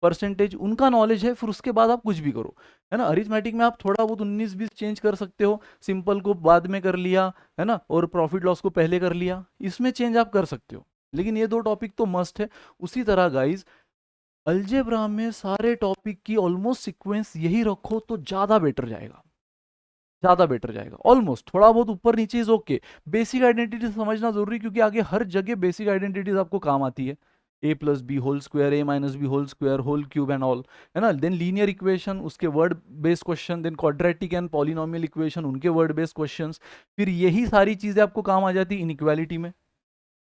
परसेंटेज उनका नॉलेज है, फिर उसके बाद आप कुछ भी करो, है ना? अरिथमेटिक में आप थोड़ा बहुत 19-20 चेंज कर सकते हो, सिंपल को बाद में कर लिया, है ना, और प्रॉफिट लॉस को पहले कर लिया, इसमें चेंज आप कर सकते हो, लेकिन ये दो टॉपिक तो मस्ट है। उसी तरह गाइज अलजेब्रा में सारे टॉपिक की ऑलमोस्ट सीक्वेंस यही रखो तो ज्यादा बेटर जाएगा, ज्यादा बेटर जाएगा। ऑलमोस्ट थोड़ा बहुत ऊपर नीचे इज ओके, बेसिक आइडेंटिटी समझना जरूरी, क्योंकि आगे हर जगह बेसिक आइडेंटिटीज आपको काम आती है, A plus B whole square, A minus B whole square, whole cube and all, है ना? देन लीनियर इक्वेशन, उसके word based question, then quadratic and polynomial equation, उनके वर्ड बेस्ड क्वेश्चंस, फिर यही सारी चीजें आपको काम आ जाती है इनइक्वालिटी में।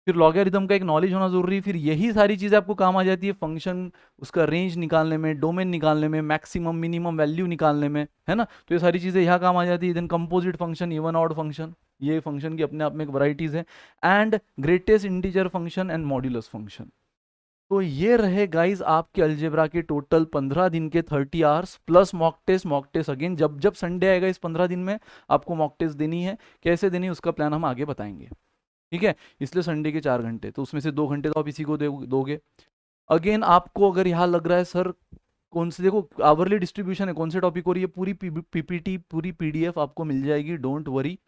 फिर लॉगरिथम का एक नॉलेज होना जरूरी है, फिर यही सारी चीजें आपको काम आ जाती है फंक्शन, उसका रेंज निकालने में, डोमेन निकालने में, मैक्सिमम मिनिमम वैल्यू निकालने में, है ना? तो ये सारी चीजें यहाँ काम आ जाती है। Then composite function, even odd function, ये फंक्शन की अपने आप में एक वैरायटीज है, and greatest integer function and modulus function. तो ये रहे गाइज आपके अलजेब्रा के टोटल 15 दिन के 30 hours plus mock test. Mock test again जब जब संडे आएगा इस 15 दिन में आपको मॉक टेस्ट देनी है, कैसे देनी है उसका प्लान हम आगे बताएंगे, ठीक है? इसलिए संडे के 4 घंटे, तो उसमें से 2 घंटे तो आप इसी को दोगे। अगेन आपको अगर यहाँ लग रहा है सर कौन से, देखो आवरली डिस्ट्रीब्यूशन है, कौन से टॉपिक हो रही है, पूरी पीपीटी पूरी पीडीएफ आपको मिल जाएगी, डोंट वरी,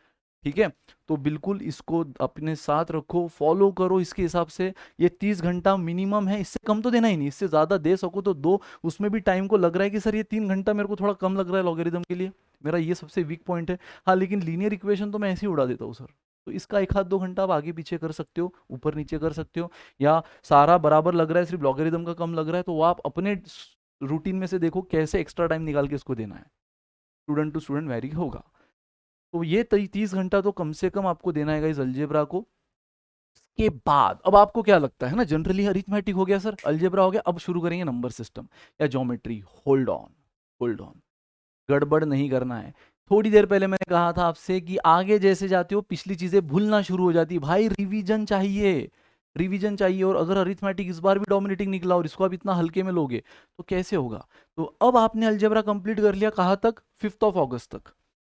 ठीक है? तो बिल्कुल इसको अपने साथ रखो, फॉलो करो इसके हिसाब से। ये 30 घंटा मिनिमम है, इससे कम तो देना ही नहीं, इससे ज़्यादा दे सको तो दो। उसमें भी टाइम को लग रहा है कि सर ये 3 घंटा मेरे को थोड़ा कम लग रहा है लॉगरिदम के लिए, मेरा ये सबसे वीक पॉइंट है। हाँ लेकिन लीनियर इक्वेशन तो मैं ऐसे ही उड़ा देता हूँ सर, तो इसका 1 आध 2 घंटा आप आगे पीछे कर सकते हो, ऊपर नीचे कर सकते हो, या सारा बराबर लग रहा है सिर्फ लॉगरिदम का कम लग रहा है, तो वो आप अपने रूटीन में से देखो कैसे एक्स्ट्रा टाइम निकाल के इसको देना है, स्टूडेंट टू स्टूडेंट वेरी होगा। तो ये 30 घंटा तो कम से कम आपको देना है गाइस अलजेब्रा को। के बाद अब आपको क्या लगता है ना, जनरली अरिथमेटिक हो गया सर, अलजेब्रा हो गया, अब शुरू करेंगे नंबर सिस्टम या geometry. Hold on, hold on, गड़बड़ नहीं करना है। थोड़ी देर पहले मैंने कहा था आपसे कि आगे जैसे जाते हो पिछली चीजें भूलना शुरू हो जाती है। भाई रिवीजन चाहिए, रिवीजन चाहिए। और अगर अरिथमेटिक इस बार भी डोमिनेटिंग निकला और इसको आप इतना हल्के में लोगे तो कैसे होगा। तो अब आपने अलजेब्रा कंप्लीट कर लिया, कहाँ तक, 5 अगस्त तक।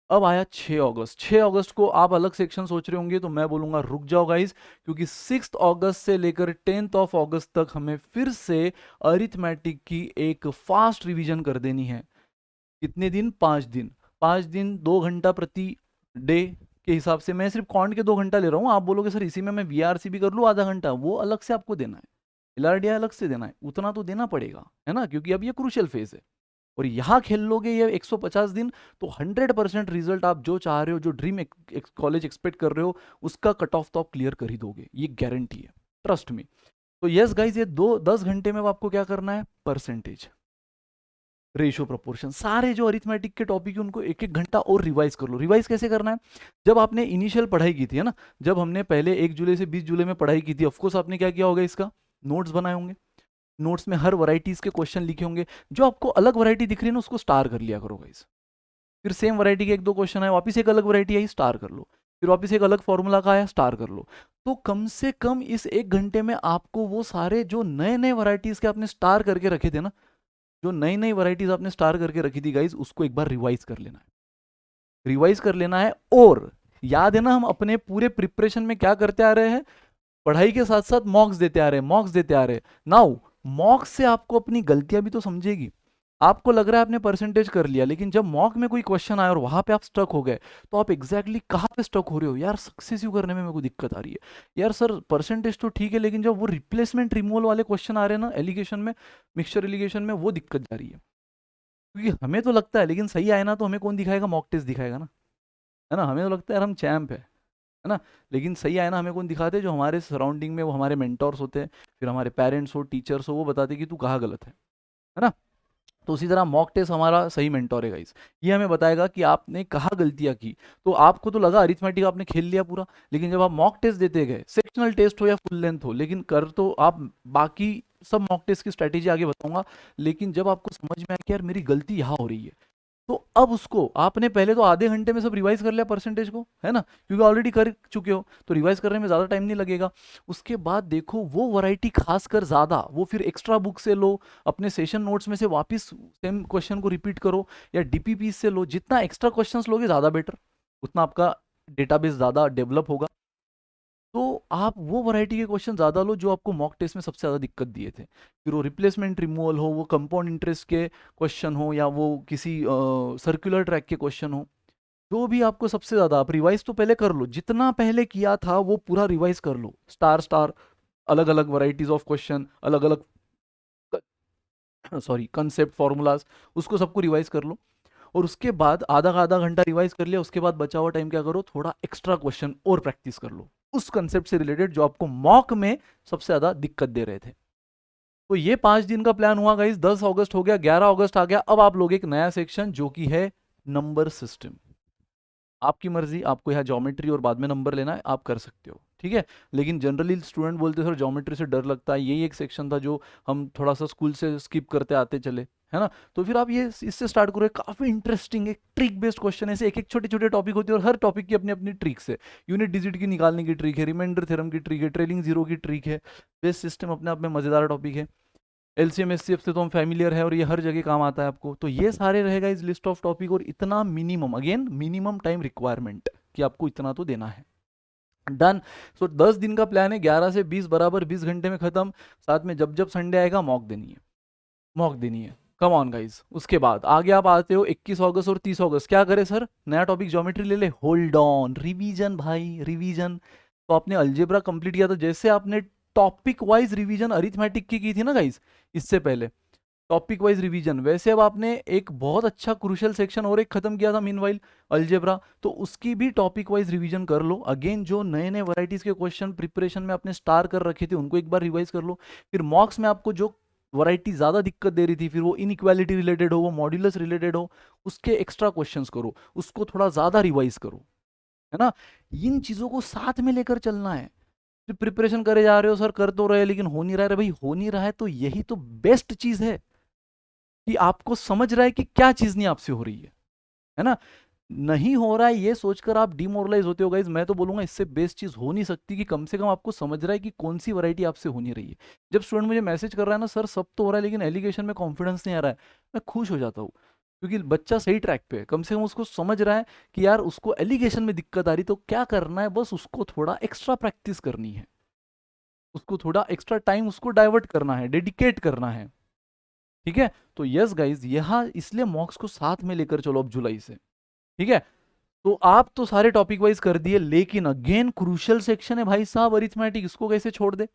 अब आया 6 अगस्त। 6 अगस्त को आप अलग सेक्शन सोच रहे होंगे, तो मैं बोलूंगा रुक जाओ गाइस, क्योंकि 6 अगस्त से लेकर 10 अगस्त तक हमें फिर से अरिथमेटिक की एक फास्ट रिवीजन कर देनी है। कितने दिन, 5 दिन। 5 दिन 2 घंटा प्रति डे के हिसाब से। मैं सिर्फ कॉन्ट के 2 घंटा ले रहा हूँ। आप बोलोगे सर इसी में मैं वीआरसी भी कर लूँ आधा घंटा, वो अलग से आपको देना है, एलआरडीआई अलग से देना है, उतना तो देना पड़ेगा, है ना, क्योंकि अब ये क्रूशियल फेज है। और यहाँ खेल लोगे ये 150 दिन, तो 100% रिजल्ट आप जो चाह रहे हो, जो ड्रीम कॉलेज एक्सपेक्ट कर रहे हो, उसका कट ऑफ तो आप क्लियर कर ही दोगे, ये गारंटी है, ट्रस्ट मी। तो यस गाइज, ये 10 घंटे में आपको क्या करना है, परसेंटेज, रेशियो, प्रोपोर्शन, सारे जो अरिथमेटिक के टॉपिक है उनको एक एक घंटा और रिवाइज कर लो। रिवाइज कैसे करना है, जब आपने इनिशियल पढ़ाई की थी, है ना, जब हमने पहले 1 जुलाई से 20 जुलाई में पढ़ाई की थी, ऑफकोर्स आपने क्या किया होगा, इसका नोट्स बनाए होंगे। नोट्स में हर वैरायटीज के क्वेश्चन लिखे होंगे। जो आपको अलग वैरायटी दिख रही है ना, उसको स्टार कर लिया करो गाइस। फिर सेम वैरायटी के 1-2 क्वेश्चन आए, वापस एक अलग वैरायटी आई, स्टार कर लो। फिर वापस एक अलग फॉर्मूला का आया, स्टार कर लो। तो कम से कम इस 1 घंटे में आपको वो सारे जो नए नए वैरायटीज के आपने स्टार करके रखे थे ना, जो नई नई वैरायटीज आपने स्टार करके रखी थी गाइज, उसको एक बार रिवाइज कर लेना है, रिवाइज कर लेना है। और याद है ना, हम अपने पूरे प्रिपरेशन में क्या करते आ रहे हैं, पढ़ाई के साथ साथ मॉक्स देते आ रहे हैं, मॉक्स देते आ रहे हैं। नाउ मॉक्स से आपको अपनी गलतियां भी तो समझेगी। आपको लग रहा है आपने परसेंटेज कर लिया, लेकिन जब मॉक में कोई क्वेश्चन आया और वहां पे आप स्टक हो गए, तो आप एग्जैक्टली कहाँ पे स्टक हो रहे हो, यार सक्सेसिव करने में मेरे को दिक्कत आ रही है, यार सर परसेंटेज तो ठीक है, लेकिन जब वो रिप्लेसमेंट रिमूवल वाले क्वेश्चन आ रहे हैं ना एलिगेशन में, मिक्सचर एलिगेशन में, वो दिक्कत जा रही है। क्योंकि हमें तो लगता है, लेकिन सही आए ना तो हमें कौन दिखाएगा, मॉक टेस्ट दिखाएगा ना, है ना, हमें तो लगता है यार हम चैम्प है ना, लेकिन सही आए ना हमें कौन दिखाते हैं, जो हमारे सराउंडिंग में वो हमारे मेंटोर्स होते हैं, फिर हमारे पेरेंट्स हो, टीचर्स हो, वो बताते हैं कि तू कहाँ गलत है ना। तो उसी तरह मॉक टेस्ट हमारा सही मेंटोर है गाइस, ये हमें बताएगा कि आपने कहाँ गलतियां की। तो आपको तो लगा अरिथमेटिक आपने खेल लिया पूरा, लेकिन जब आप मॉक टेस्ट देते गए, सेक्शनल टेस्ट हो या फुल लेंथ हो, लेकिन कर तो आप बाकी सब मॉक टेस्ट की स्ट्रैटेजी आगे बताऊंगा, लेकिन जब आपको समझ में आया कि यार मेरी गलती यहाँ हो रही है, तो अब उसको आपने पहले तो आधे घंटे में सब रिवाइज कर लिया परसेंटेज को, है ना, क्योंकि ऑलरेडी कर चुके हो, तो रिवाइज करने में ज़्यादा टाइम नहीं लगेगा। उसके बाद देखो वो वैरायटी खासकर ज़्यादा, वो फिर एक्स्ट्रा बुक से लो, अपने सेशन नोट्स में से वापस सेम क्वेश्चन को रिपीट करो, या डीपीपी से लो। जितना एक्स्ट्रा क्वेश्चंस लोगे ज़्यादा बेटर, उतना आपका डेटाबेस ज़्यादा डेवलप होगा। तो आप वो वैरायटी के क्वेश्चन ज़्यादा लो जो आपको मॉक टेस्ट में सबसे ज़्यादा दिक्कत दिए थे। फिर वो रिप्लेसमेंट रिमूवल हो, वो कंपाउंड इंटरेस्ट के क्वेश्चन हो, या वो किसी सर्कुलर ट्रैक के क्वेश्चन हो, जो भी आपको सबसे ज़्यादा, आप रिवाइज तो पहले कर लो, जितना पहले किया था वो पूरा रिवाइज कर लो, स्टार स्टार, अलग अलग वैरायटीज ऑफ क्वेश्चन, अलग अलग सॉरी कंसेप्ट फॉर्मूलाज, उसको सबको रिवाइज कर लो। और उसके बाद आधा का आधा घंटा रिवाइज कर लिया, उसके बाद बचा हुआ टाइम क्या करो, थोड़ा एक्स्ट्रा क्वेश्चन और प्रैक्टिस कर लो उस कंसेप्ट से रिलेटेड जो आपको मॉक में सबसे ज्यादा दिक्कत दे रहे थे। तो ये 5 दिन का प्लान हुआ गाइस। 10 अगस्त हो गया, 11 अगस्त आ गया, अब आप लोग एक नया सेक्शन जो कि है नंबर सिस्टम। आपकी मर्जी, आपको यहाँ ज्योमेट्री और बाद में नंबर लेना है आप कर सकते हो, ठीक है। लेकिन जनरली स्टूडेंट बोलते हैं सर ज्योमेट्री से डर लगता है, यही एक सेक्शन था जो हम थोड़ा सा स्कूल से स्किप करते आते चले, है ना। तो फिर आप ये इससे स्टार्ट करो, काफी इंटरेस्टिंग एक ट्रिक बेस्ड क्वेश्चन, ऐसे एक एक छोटे छोटे टॉपिक होते हैं और हर टॉपिक की अपनी अपनी ट्रिक्स है। यूनिट डिजिट की निकालने की ट्रिक है, रिमाइंडर थ्योरम की ट्रिक है, ट्रेलिंग जीरो की ट्रिक है, बेस सिस्टम अपने आप में मजेदार टॉपिक है, एलसीएम एचसीएफ से तो हम फैमिलियर है और ये हर जगह काम आता है आपको। तो ये सारे रहेगा इस लिस्ट ऑफ टॉपिक, और इतना minimum, again minimum time requirement कि आपको इतना तो देना है। डन। सो 10 दिन का प्लान है, 11 से 20 बराबर 20 घंटे में खत्म। साथ में जब जब संडे आएगा मॉक देनी है, मॉक देनी है, कम ऑन गाइज। उसके बाद आगे आप आते हो 21 अगस्त और 30 अगस्त, क्या करे सर, नया टॉपिक ज्योमेट्री ले ले, होल्ड ऑन, रिवीजन भाई, रिवीजन। तो आपने अलजेब्रा कंप्लीट किया, तो जैसे आपने टॉपिक वाइज रिवीजन अरिथमेटिक की थी ना गाइज इससे पहले, टॉपिक वाइज रिवीजन, वैसे अब आपने एक बहुत अच्छा क्रूशियल सेक्शन और एक खत्म किया था मीनवाइल, अलजेब्रा, तो उसकी भी टॉपिक वाइज रिवीजन कर लो। अगेन जो नए नए वैरायटीज के क्वेश्चन प्रिपरेशन में आपने स्टार कर रखे थे उनको एक बार रिवाइज कर लो। फिर मॉक्स में आपको जो वैरायटी ज़्यादा दिक्कत दे रही थी, फिर वो इनइक्वालिटी रिलेटेड हो, वो मॉड्यूलस रिलेटेड हो, उसके एक्स्ट्रा क्वेश्चंस करो, उसको थोड़ा ज़्यादा रिवाइज करो, है ना। इन चीज़ों को साथ में लेकर चलना है। फिर प्रिपरेशन करे जा रहे हो सर, कर तो रहे लेकिन हो नहीं रहा है, भाई हो नहीं रहा है तो यही तो बेस्ट चीज़ है कि आपको समझ रहा है कि क्या चीज़ नहीं आपसे हो रही है ना। नहीं हो रहा है ये सोचकर आप डिमोरलाइज होते हो गाइज, मैं तो बोलूंगा इससे बेस्ट चीज हो नहीं सकती कि कम से कम आपको समझ रहा है कि कौन सी वैरायटी आपसे हो नहीं रही है। जब स्टूडेंट मुझे मैसेज कर रहा है ना, सर सब तो हो रहा है लेकिन एलिगेशन में कॉन्फिडेंस नहीं आ रहा है, मैं खुश हो जाता हूँ, क्योंकि बच्चा सही ट्रैक पे है, कम से कम उसको समझ रहा है कि यार उसको एलिगेशन में दिक्कत आ रही, तो क्या करना है, बस उसको थोड़ा एक्स्ट्रा प्रैक्टिस करनी है, उसको थोड़ा एक्स्ट्रा टाइम उसको डाइवर्ट करना है, डेडिकेट करना है। ठीक है, तो यस गाइज, यहाँ इसलिए मॉक्स को साथ में लेकर चलो अब जुलाई से। ठीक है, तो आप तो सारे टॉपिक वाइज कर दिए, लेकिन अगेन क्रूशियल सेक्शन है भाई साहब अरिथमेटिक, इसको कैसे छोड़ दे।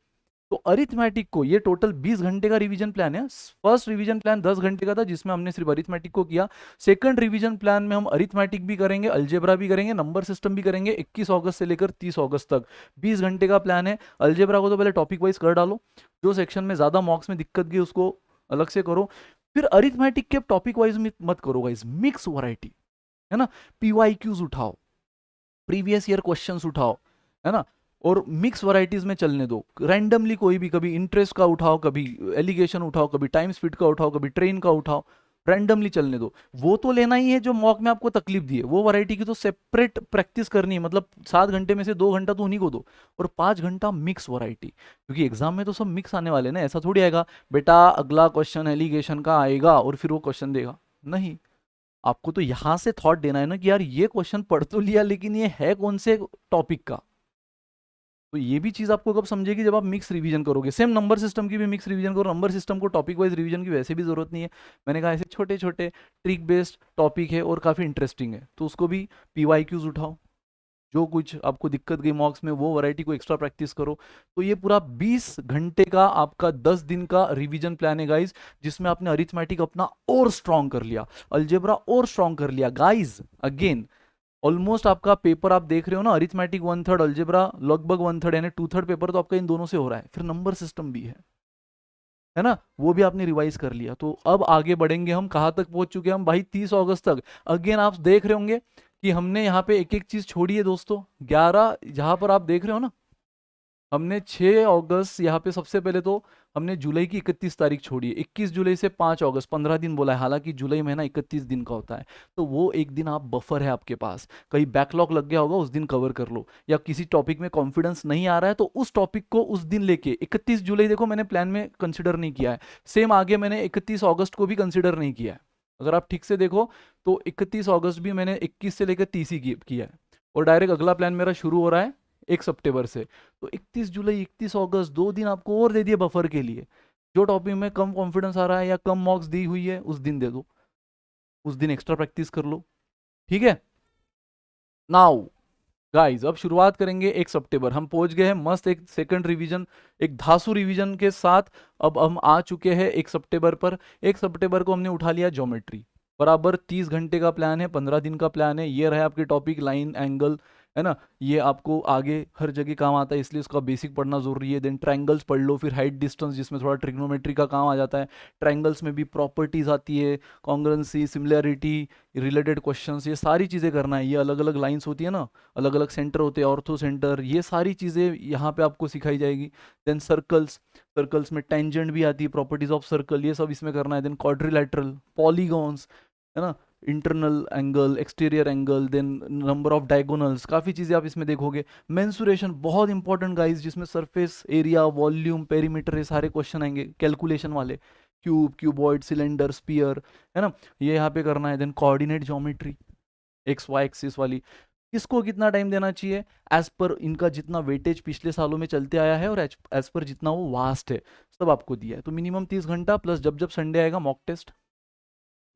तो अरिथमेटिक को, ये टोटल 20 घंटे का रिवीजन प्लान है। फर्स्ट रिवीजन प्लान 10 घंटे का था जिसमें हमने सिर्फ अरिथमेटिक को किया। सेकंड रिवीजन प्लान में हम अरिथमेटिक भी करेंगे, अलजेब्रा भी करेंगे, नंबर सिस्टम भी करेंगे, 21 अगस्त से लेकर 30 अगस्त तक 20 घंटे का प्लान है। अलजेब्रा को तो पहले टॉपिक वाइज कर डालो, जो सेक्शन में ज्यादा मॉक्स में दिक्कत गई उसको अलग से करो। फिर अरिथमेटिक के टॉपिक वाइज मत करो गाइस, मिक्स वैरायटी, है ना। पीवाईक्यूज उठाओ, प्रीवियस ईयर क्वेश्चंस उठाओ, है ना, और मिक्स वैरायटीज में चलने दो। रैंडमली कोई भी, कभी इंटरेस्ट का उठाओ, कभी एलिगेशन उठाओ, कभी टाइम स्पीड का उठाओ, कभी ट्रेन का उठाओ, रैंडमली चलने दो। वो तो लेना ही है जो मॉक में आपको तकलीफ दी है, वो वैरायटी की तो सेपरेट प्रैक्टिस करनी है, मतलब 7 घंटे में से 2 घंटा तो उन्हीं को दो, और 5 घंटा मिक्स वैरायटी, क्योंकि एग्जाम में तो सब मिक्स आने वाले ना, ऐसा थोड़ी आएगा बेटा अगला क्वेश्चन एलिगेशन का आएगा और फिर वो क्वेश्चन देगा, नहीं। आपको तो यहां से थॉट देना है ना कि यार ये क्वेश्चन पढ़ तो लिया लेकिन ये है कौन से टॉपिक का। तो ये भी चीज आपको कब समझेगी, जब आप मिक्स रिवीजन करोगे। सेम नंबर सिस्टम की भी मिक्स रिवीजन करो, नंबर सिस्टम को टॉपिक वाइज रिवीजन की वैसे भी जरूरत नहीं है, मैंने कहा ऐसे छोटे छोटे ट्रिक बेस्ड टॉपिक है और काफी इंटरेस्टिंग है, तो उसको भी पीवाईक्यूज उठाओ, जो कुछ आपको दिक्कत गई मॉक्स में वो वैरायटी को एक्स्ट्रा प्रैक्टिस करो। तो ये पूरा 20 घंटे का आपका 10 दिन का रिवीजन प्लान है गाइज, जिसमें आपने अरिथमेटिक अपना और स्ट्रॉन्ग कर लिया, अलजेब्रा और स्ट्रॉन्ग कर लिया गाइज। अगेन ऑलमोस्ट आपका पेपर आप देख रहे हो ना, अरिथमेटिक 1/3, अलजेब्रा लगभग 1/3, यानी 2/3 पेपर तो आपका इन दोनों से हो रहा है, फिर नंबर सिस्टम भी है ना, वो भी आपने रिवाइज कर लिया। तो अब आगे बढ़ेंगे हम, कहाँ तक पहुंच चुके हैं हम भाई, 30 अगस्त तक। अगेन आप देख रहे होंगे कि हमने यहाँ पे एक एक चीज छोड़ी है दोस्तों, 11 जहां पर आप देख रहे हो ना, हमने 6 अगस्त यहाँ पे सबसे पहले तो हमने जुलाई की 31 तारीख छोड़ी है, 21 जुलाई से 5 अगस्त 15 दिन बोला है, हालांकि जुलाई महीना 31 दिन का होता है, तो वो एक दिन आप बफर है आपके पास, कहीं बैकलॉग लग गया होगा उस दिन कवर कर लो, या किसी टॉपिक में कॉन्फिडेंस नहीं आ रहा है तो उस टॉपिक को उस दिन लेके, 31 जुलाई देखो मैंने प्लान में कंसिडर नहीं किया है, सेम आगे मैंने 31 अगस्त को भी कंसिडर नहीं किया है, अगर आप ठीक से देखो तो 31 अगस्त भी मैंने 21 से लेकर 30 ही किया है, और डायरेक्ट अगला प्लान मेरा शुरू हो रहा है 1 सितंबर से। तो 31 जुलाई 31 अगस्त 2 दिन आपको और दे दिए बफर के लिए, जो टॉपिक में कम कॉन्फिडेंस आ रहा है या कम मार्क्स दी हुई है उस दिन दे दो, उस दिन एक्स्ट्रा प्रैक्टिस कर लो। ठीक है, नाउ गाइस अब शुरुआत करेंगे 1 सितंबर, हम पहुंच गए हैं मस्त एक सेकंड रिवीजन, एक धासु रिवीजन के साथ। अब हम आ चुके हैं 1 सितंबर पर। 1 सितंबर को हमने उठा लिया ज्योमेट्री, बराबर 30 घंटे का प्लान है, 15 दिन का प्लान है, ये रहे आपके टॉपिक, लाइन एंगल, है ना, ये आपको आगे हर जगह काम आता है इसलिए उसका बेसिक पढ़ना जरूरी है। देन ट्रायंगल्स पढ़ लो, फिर हाइट डिस्टेंस जिसमें थोड़ा ट्रिग्नोमेट्री का काम आ जाता है, ट्रायंगल्स में भी प्रॉपर्टीज आती है, कॉन्ग्रुएंसी, सिमिलैरिटी, रिलेटेड क्वेश्चंस, ये सारी चीज़ें करना है। ये अलग अलग लाइंस होती है ना, अलग अलग सेंटर होते हैं, ऑर्थो सेंटर, ये सारी चीज़ें यहाँ पे आपको सिखाई जाएगी। देन सर्कल्स, सर्कल्स में टेंजेंट भी आती है, प्रॉपर्टीज ऑफ सर्कल, ये सब इसमें करना है। देन क्वाड्रिलैटरल, पॉलीगॉन्स, है ना, internal angle, exterior angle, then number of diagonals, काफ़ी चीज़ें आप इसमें देखोगे। मेंसुरेशन बहुत इंपॉर्टेंट गाइस, जिसमें सरफेस एरिया, वॉल्यूम, पेरीमीटर, ये सारे क्वेश्चन आएंगे कैलकुलेशन वाले, क्यूब, क्यूबॉइड, सिलेंडर, स्पीयर, है ना, ये यहाँ पे करना है। Then coordinate geometry, X Y axis वाली, किसको कितना टाइम देना चाहिए एज पर इनका जितना वेटेज पिछले सालों में चलते आया है और एज पर जितना वो वास्ट है, सब आपको दिया है। तो मिनिमम 30 घंटा प्लस जब जब संडे आएगा मॉक टेस्ट,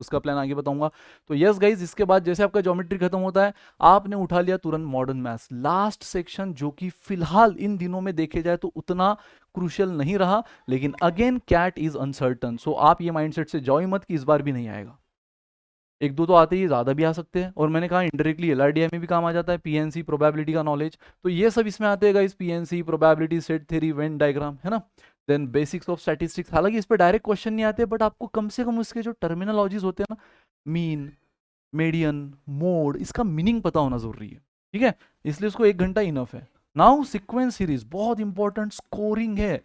उसका प्लान आगे बताऊंगा। तो यस गाइज, इसके बाद जैसे आपका ज्योमेट्री खत्म होता है, आपने उठा लिया तुरंत मॉडर्न मैथ्स, लास्ट सेक्शन, जो कि फिलहाल इन दिनों में देखे जाए तो उतना क्रूशियल नहीं रहा, लेकिन अगेन कैट इज अनसर्टन, सो आप ये माइंडसेट से जाओ ही मत कि इस बार भी नहीं आएगा। एक दो तो आते ही, ज्यादा भी आ सकते हैं, और मैंने कहा इनडायरेक्टली एलआरडीआई में भी काम आ जाता है, पीएनसी, प्रोबेबिलिटी का नॉलेज, तो ये सब इसमें आते हैं guys, PNC, probability, set theory, Venn diagram, है ना। Then basics of statistics. हालांकि इस पे डायरेक्ट क्वेश्चन नहीं आते, बट आपको कम से कम इसके जो टर्मिनोलॉजीज होते हैं ना, मीन, मीडियन, मोड, इसका मीनिंग पता होना जरूरी है। ठीक है, इसलिए उसको 1 घंटा इनफ है। नाउ सीक्वेंस सीरीज बहुत इंपॉर्टेंट, स्कोरिंग है,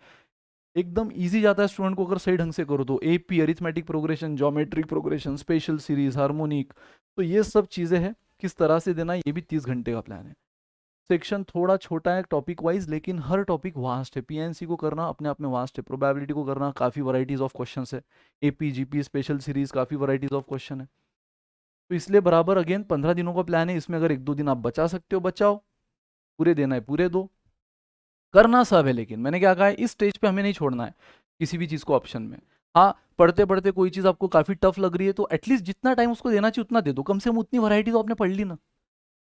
एकदम इजी जाता है स्टूडेंट को अगर सही ढंग से करो तो। AP, arithmetic progression, geometric progression, special series, harmonic, तो ये सब चीजें हैं। किस तरह से देना, ये भी 30 घंटे का प्लान है। सेक्शन थोड़ा छोटा है टॉपिक वाइज, लेकिन हर टॉपिक वास्ट है। पीएनसी को करना अपने आप में वास्ट है, प्रोबेबिलिटी को करना काफी वैरायटीज ऑफ क्वेश्चंस है, एपी, जीपी, स्पेशल सीरीज, काफी वैरायटीज ऑफ क्वेश्चन है। तो इसलिए बराबर अगेन 15 दिनों का प्लान है, इसमें अगर 1-2 दिन आप बचा सकते हो बचाओ, पूरे देना है पूरे दो, करना सब है। लेकिन मैंने क्या कहा है, इस स्टेज पे हमें नहीं छोड़ना है किसी भी चीज को ऑप्शन में। हाँ, पढ़ते पढ़ते कोई चीज आपको काफी टफ लग रही है तो एटलीस्ट जितना टाइम उसको देना चाहिए उतना दे दो, कम से कम उतनी वैरायटी तो आपने पढ़ ली ना,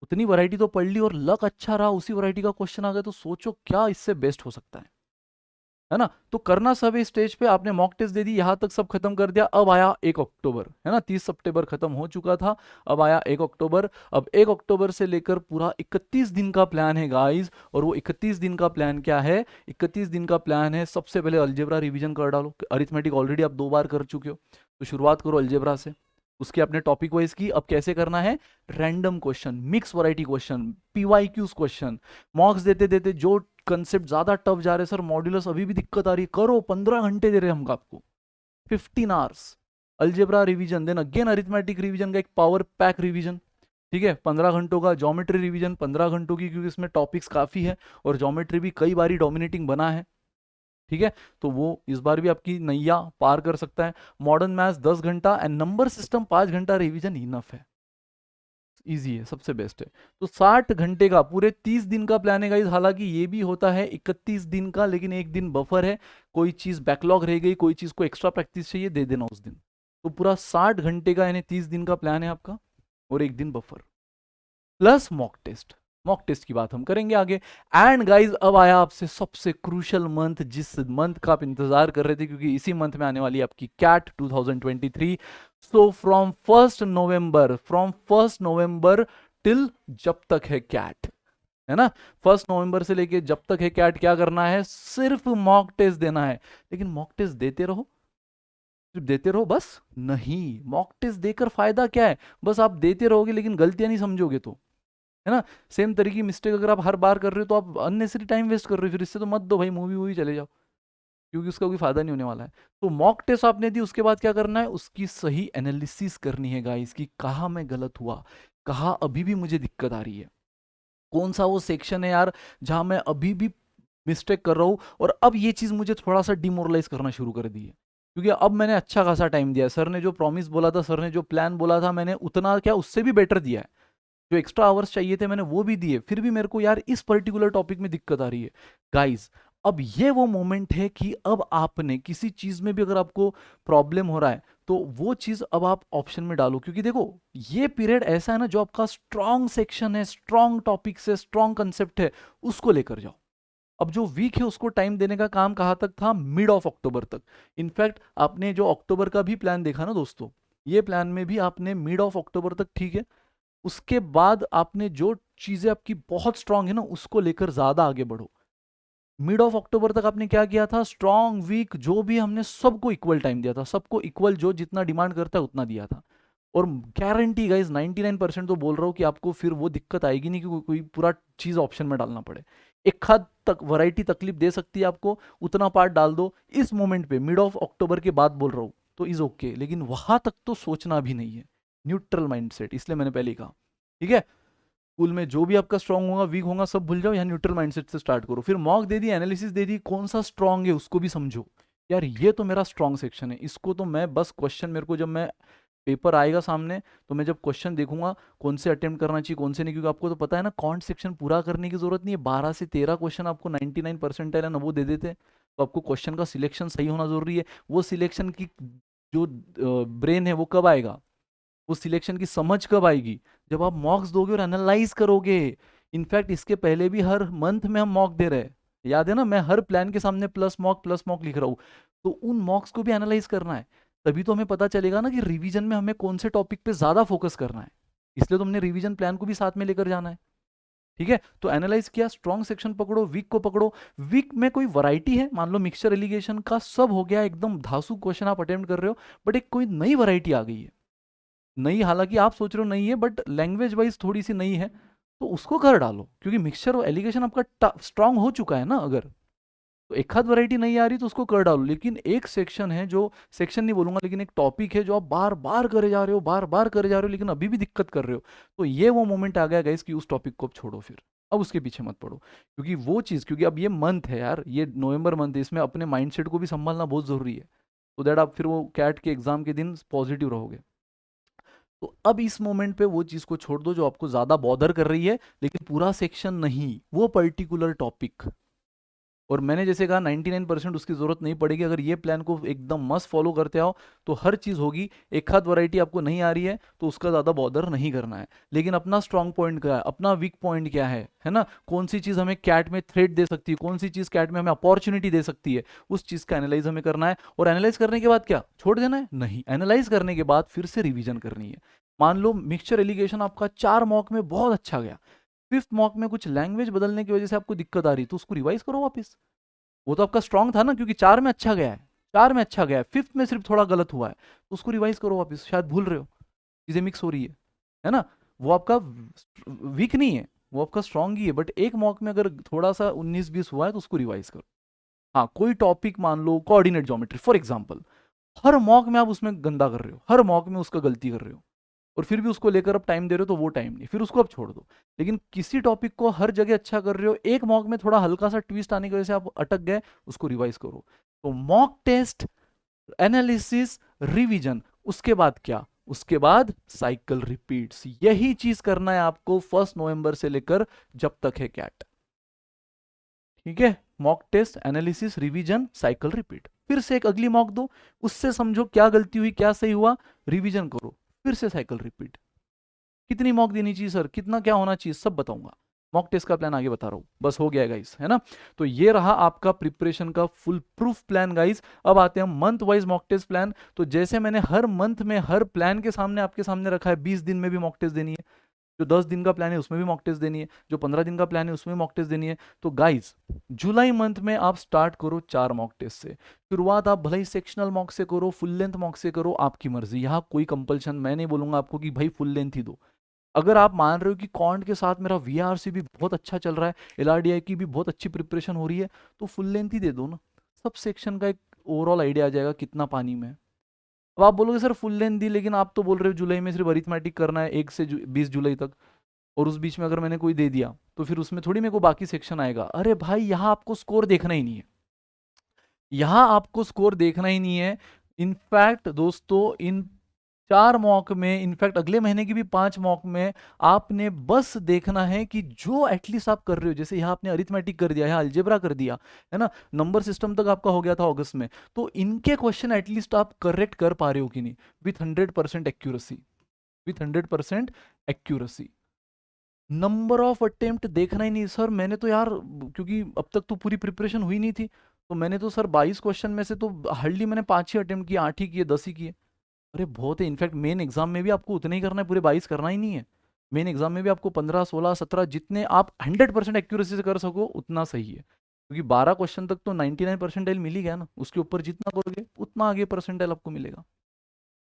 उतनी वैरायटी तो पढ़ ली, और लक अच्छा रहा उसी वैरायटी का क्वेश्चन आ गया, तो सोचो क्या इससे बेस्ट हो सकता है ना। तो करना सब इस स्टेज पे। आपने मॉक टेस्ट दे दी, यहां तक सब खत्म कर दिया, अब आया 1 अक्टूबर, है ना, 30 सितंबर खत्म हो चुका था, अब आया 1 अक्टूबर। अब 1 अक्टूबर से लेकर पूरा 31 दिन का प्लान है गाइस। और वो 31 दिन का प्लान क्या है, 31 दिन का प्लान है, सबसे पहले अलजेब्रा रिवीजन कर डालो। अरिथमेटिक ऑलरेडी आप 2 बार कर चुके हो, तो शुरुआत करो अलजेब्रा से। उसके अपने टॉपिक वाइज की, अब कैसे करना है, random question, mix variety question, PYQs question, मॉक्स देते देते जो कंसेप्ट ज्यादा टफ जा रहे, सर मॉड्यूलस अभी भी दिक्कत आ रही है, करो, 15 घंटे दे रहे हम आपको, 15 hours algebra revision, then again arithmetic revision का एक पावर पैक रिवीजन। ठीक है, 15 घंटों का ज्योमेट्री रिवीजन, 15 घंटों की, क्योंकि इसमें टॉपिक्स काफी है और ज्योमेट्री भी कई बारी डोमिनेटिंग बना है। ठीक है, तो वो इस बार भी आपकी नैया पार कर सकता है। मॉडर्न मैथ्स 10 घंटा एंड नंबर सिस्टम 5 घंटा रिवीजन इनफ है, इजी है, सबसे बेस्ट है। तो 60 घंटे का पूरे 30 दिन का प्लान है गाइस। हालांकि ये भी होता है 31 दिन का, लेकिन एक दिन बफर है, कोई चीज बैकलॉग रह गई, कोई चीज को एक्स्ट्रा प्रैक्टिस चाहिए, दे देना उस दिन। तो पूरा 60 घंटे का यानी 30 दिन का प्लान है आपका, और एक दिन buffer plus mock test. Mock test की बात हम करेंगे आगे। एंड गाइज अब आया आपसे सबसे क्रूशल मंथ, जिस मंथ का आप इंतजार कर रहे थे, क्योंकि इसी मंथ में आने वाली है आपकी CAT 2023। So from first November till जब तक है कैट, है ना, 1 नवंबर से लेके जब तक है कैट, क्या करना है, सिर्फ मॉक टेस्ट देना है। लेकिन मॉक टेस्ट देते रहो, सिर्फ देते रहो बस नहीं, मॉक टेस्ट देकर फायदा क्या है, बस आप देते रहोगे लेकिन गलतियां नहीं समझोगे तो, है ना। सेम तरीके की मिस्टेक अगर आप हर बार कर रहे हो तो आप अननेसरी टाइम वेस्ट कर रहे हो, फिर इससे तो मत दो भाई, मूवी वूवी चले जाओ, क्योंकि उसका कोई फायदा नहीं होने वाला है। तो मॉक टेस्ट आपने दी, उसके बाद क्या करना है, उसकी सही एनालिसिस करनी है गाइस, कि कहाँ मैं गलत हुआ, कहाँ अभी भी मुझे दिक्कत आ रही है, कौन सा वो सेक्शन है यार जहां मैं अभी भी मिस्टेक कर रहा हूं, और अब ये चीज मुझे थोड़ा सा डिमोरलाइज करना शुरू कर दी है, क्योंकि अब मैंने अच्छा खासा टाइम दिया, सर ने जो प्रॉमिस बोला था, सर ने जो प्लान बोला था, मैंने उतना क्या उससे भी बेटर दिया है, जो एक्स्ट्रा आवर्स चाहिए थे मैंने वो भी दिए, फिर भी मेरे को यार इस पर्टिकुलर टॉपिक में दिक्कत आ रही है गाइस। अब ये वो मोमेंट है कि अब आपने किसी चीज में भी अगर आपको प्रॉब्लम हो रहा है, तो वो चीज अब आप ऑप्शन में डालो, क्योंकि देखो ये पीरियड ऐसा है ना, जो आपका स्ट्रॉन्ग सेक्शन है, स्ट्रॉन्ग टॉपिक से, स्ट्रॉन्ग कंसेप्ट है, उसको लेकर जाओ। अब जो वीक है उसको टाइम देने का काम कहाँ तक था, मिड ऑफ अक्टूबर तक। इनफैक्ट आपने जो अक्टूबर का भी प्लान देखा ना दोस्तों, ये प्लान में भी आपने मिड ऑफ अक्टूबर तक, ठीक है, उसके बाद आपने जो चीजें आपकी बहुत स्ट्रांग है ना, उसको लेकर ज्यादा आगे बढ़ो। मिड ऑफ अक्टूबर तक आपने क्या किया था, स्ट्रांग वीक जो भी हमने सबको इक्वल टाइम दिया था, सबको इक्वल, जो जितना डिमांड करता है उतना दिया था। और गारंटी गाइज 99% तो बोल रहा हूँ कि आपको फिर वो दिक्कत आएगी नहीं कि कोई पूरा चीज ऑप्शन में डालना पड़े। एक हद तक वैरायटी तकलीफ दे सकती है आपको, उतना पार्ट डाल दो इस मोमेंट पे, मिड ऑफ अक्टूबर के बाद बोल रहा हूँ तो इज ओके, लेकिन वहां तक तो सोचना भी नहीं है, न्यूट्रल माइंडसेट, इसलिए मैंने पहले ही कहा। ठीक है, स्कूल में जो भी आपका स्ट्रांग होगा वीक होगा सब भूल जाओ, यहाँ न्यूट्रल माइंडसेट से स्टार्ट करो। फिर मॉक दे दी, एनालिसिस दे दी, कौन सा स्ट्रांग है उसको भी समझो, यार ये तो मेरा स्ट्रांग सेक्शन है, इसको तो मैं बस क्वेश्चन, मेरे को जब मैं पेपर आएगा सामने तो मैं जब क्वेश्चन देखूंगा कौन से अटेम्प्ट करना चाहिए कौन से नहीं, क्योंकि आपको तो पता है ना, कॉन्ट सेक्शन पूरा करने की जरूरत नहीं है, 12 से 13 क्वेश्चन आपको 99 परसेंटाइल है ना वो दे देते हैं, तो आपको क्वेश्चन का सिलेक्शन सही होना जरूरी है। वो सिलेक्शन की जो ब्रेन है वो कब आएगा, उस सिलेक्शन की समझ कब आएगी, जब आप मॉक्स दोगे और एनालाइज करोगे। इनफैक्ट इसके पहले भी हर मंथ में हम मॉक दे रहे हैं, याद है ना, मैं हर प्लान के सामने प्लस मॉक लिख रहा हूँ, तो उन मॉक्स को भी एनालाइज करना है, तभी तो हमें पता चलेगा ना कि रिवीजन में हमें कौन से टॉपिक पे ज्यादा फोकस करना है, इसलिए तो हमने रिवीजन प्लान को भी साथ में लेकर जाना है। ठीक है, तो एनालाइज किया, स्ट्रॉन्ग सेक्शन पकड़ो, वीक को पकड़ो। वीक में कोई वैरायटी है, मान लो मिक्सचर एलिगेशन का सब हो गया, एकदम धांसू क्वेश्चन आप अटेम्प्ट कर रहे हो, बट एक कोई नई वैरायटी आ गई है, नई, हालांकि आप सोच रहे हो नई है बट लैंग्वेज वाइज थोड़ी सी नई है, तो उसको कर डालो, क्योंकि मिक्सचर एलिगेशन आपका स्ट्रांग हो चुका है ना। अगर तो एक आध वैरायटी नहीं आ रही तो उसको कर डालो, लेकिन एक सेक्शन है, जो सेक्शन नहीं बोलूंगा लेकिन एक टॉपिक है जो आप बार बार करे जा रहे हो, बार बार करे जा रहे हो, लेकिन अभी भी दिक्कत कर रहे हो, तो ये वो मोमेंट आ गया गाइस कि उस टॉपिक को अब छोड़ो, फिर अब उसके पीछे मत पड़ो, क्योंकि वो चीज़, क्योंकि अब ये मंथ है यार, ये नवंबर मंथ है, इसमें अपने माइंडसेट को भी संभालना बहुत जरूरी है, तो दैट आप फिर वो कैट के एग्जाम के दिन पॉजिटिव रहोगे। तो अब इस मोमेंट पे वो चीज़ को छोड़ दो जो आपको ज़्यादा बॉदर कर रही है, लेकिन पूरा सेक्शन नहीं, वो पर्टिकुलर टॉपिक। और मैंने जैसे कहा 99% उसकी जरूरत नहीं पड़ेगी, अगर ये प्लान को एकदम मस्त फॉलो करते आओ तो हर चीज़ होगी। एक आध वैरायटी आपको नहीं आ रही है तो उसका ज़्यादा बॉदर नहीं करना है, लेकिन अपना स्ट्रॉन्ग पॉइंट क्या है, अपना वीक पॉइंट क्या है ना, कौन सी चीज़ हमें कैट में थ्रेट दे सकती है, कौन सी चीज़ कैट में हमें अपॉर्चुनिटी दे सकती है, उस चीज़ का एनालाइज हमें करना है। और एनालाइज करने के बाद क्या छोड़ देना है, नहीं, एनालाइज करने के बाद फिर से रिविजन करनी है। मान लो मिक्सचर एलिगेशन आपका 4 मॉक में बहुत अच्छा गया, 5th मॉक में कुछ लैंग्वेज बदलने की वजह से आपको दिक्कत आ रही, तो उसको रिवाइज करो वापस। वो तो आपका स्ट्रांग था ना, क्योंकि 4 में अच्छा गया है, 4 में अच्छा गया है, 5th में सिर्फ थोड़ा गलत हुआ है, तो उसको रिवाइज करो वापस, शायद भूल रहे हो, चीजें मिक्स हो रही है ना। वो आपका वीक नहीं है, वो आपका स्ट्रांग ही है, बट एक मॉक में अगर थोड़ा सा 19-20 हुआ है तो उसको रिवाइज करो। हाँ, कोई टॉपिक मान लो कोऑर्डिनेट ज्योमेट्री फॉर एग्जाम्पल, हर मॉक में आप उसमें गंदा कर रहे हो, हर मॉक में उसका गलती कर रहे हो, और फिर भी उसको लेकर अब टाइम दे रहे हो, तो वो टाइम नहीं, फिर उसको अब छोड़ दो। लेकिन किसी टॉपिक को हर जगह अच्छा कर रहे हो, एक मॉक में थोड़ा हल्का सा ट्विस्ट आने की वजह से आप अटक गए, उसको रिवाइज करो। तो मॉक टेस्ट, एनालिसिस, रिवीजन, उसके बाद क्या, उसके बाद साइकिल रिपीट्स, यही चीज करना है आपको 1 नवंबर से लेकर जब तक है कैट। ठीक है, mock test, analysis, revision, cycle repeat, फिर से एक अगली मॉक दो, उससे समझो क्या गलती हुई, क्या सही हुआ, रिवीजन करो, फिर से साइकिल रिपीट। कितनी मॉक देनी चाहिए सर, कितना क्या होना चाहिए, सब बताऊंगा, मॉक टेस्ट का प्लान आगे बता रहा हूं, बस हो गया गाइस, है ना। तो ये रहा आपका प्रिपरेशन का फुल प्रूफ प्लान गाइस। अब आते हैं month wise mock test plan. तो जैसे मैंने हर मंथ में हर प्लान के सामने आपके सामने रखा है, 20 दिन में भी मॉक टेस्ट देनी है, जो 10 दिन का प्लान है उसमें भी मॉक टेस्ट देनी है, जो 15 दिन का प्लान है उसमें मॉक टेस्ट देनी है। तो गाइस जुलाई मंथ में आप स्टार्ट करो 4 मॉक टेस्ट से, शुरुआत आप भले ही सेक्शनल मॉक से करो, फुल लेंथ मॉक से करो, आपकी मर्जी, यहाँ कोई कंपल्शन मैं नहीं बोलूंगा आपको कि भाई फुल लेंथ ही दो। अगर आप मान रहे हो कि कॉन्ट के साथ मेरा वीआरसी भी बहुत अच्छा चल रहा है, एलआरडीआई की भी बहुत अच्छी प्रिपरेशन हो रही है, तो फुल लेंथ ही दे दो ना, सब सेक्शन का एक ओवरऑल आइडिया आ जाएगा कितना पानी में है। अब आप बोलोगे सर फुल लेंथ दी, लेकिन आप तो बोल रहे हो जुलाई में सिर्फ अरिथमेटिक करना है 1 से 20 जुलाई तक, और उस बीच में अगर मैंने कोई दे दिया तो फिर उसमें थोड़ी मेरे को बाकी सेक्शन आएगा। अरे भाई यहाँ आपको स्कोर देखना ही नहीं है, यहाँ आपको स्कोर देखना ही नहीं है। इनफैक्ट दोस्तों इन 4 मॉक में, इनफैक्ट अगले महीने की भी 5 मॉक में, आपने बस देखना है कि जो एटलीस्ट आप कर रहे हो, जैसे यहाँ आपने अरिथमेटिक कर दिया, यहाँ अलजेब्रा कर दिया, है ना, नंबर सिस्टम तक आपका हो गया था अगस्त में, तो इनके क्वेश्चन एटलीस्ट आप करेक्ट कर पा रहे हो कि नहीं, with 100% accuracy, with 100% accuracy. Number of attempt देखना ही नहीं सर, मैंने तो यार, क्योंकि अब तक तो पूरी प्रिपरेशन हुई नहीं थी, तो मैंने तो सर 22 क्वेश्चन में से तो हार्डली मैंने 5 ही अटेम्प्ट किए, 8 ही किए, 10 ही किए। अरे बहुत है, इनफैक्ट मेन एग्जाम में भी आपको उतना ही करना है, पूरे 22 करना ही नहीं है। मेन एग्जाम में भी आपको 15, 16, 17 जितने आप 100% एक्यूरेसी से कर सको उतना सही है, क्योंकि 12 क्वेश्चन तक तो 99 परसेंटाइल मिल ही गया ना, उसके ऊपर जितना करोगे उतना आगे परसेंटाइल आपको मिलेगा।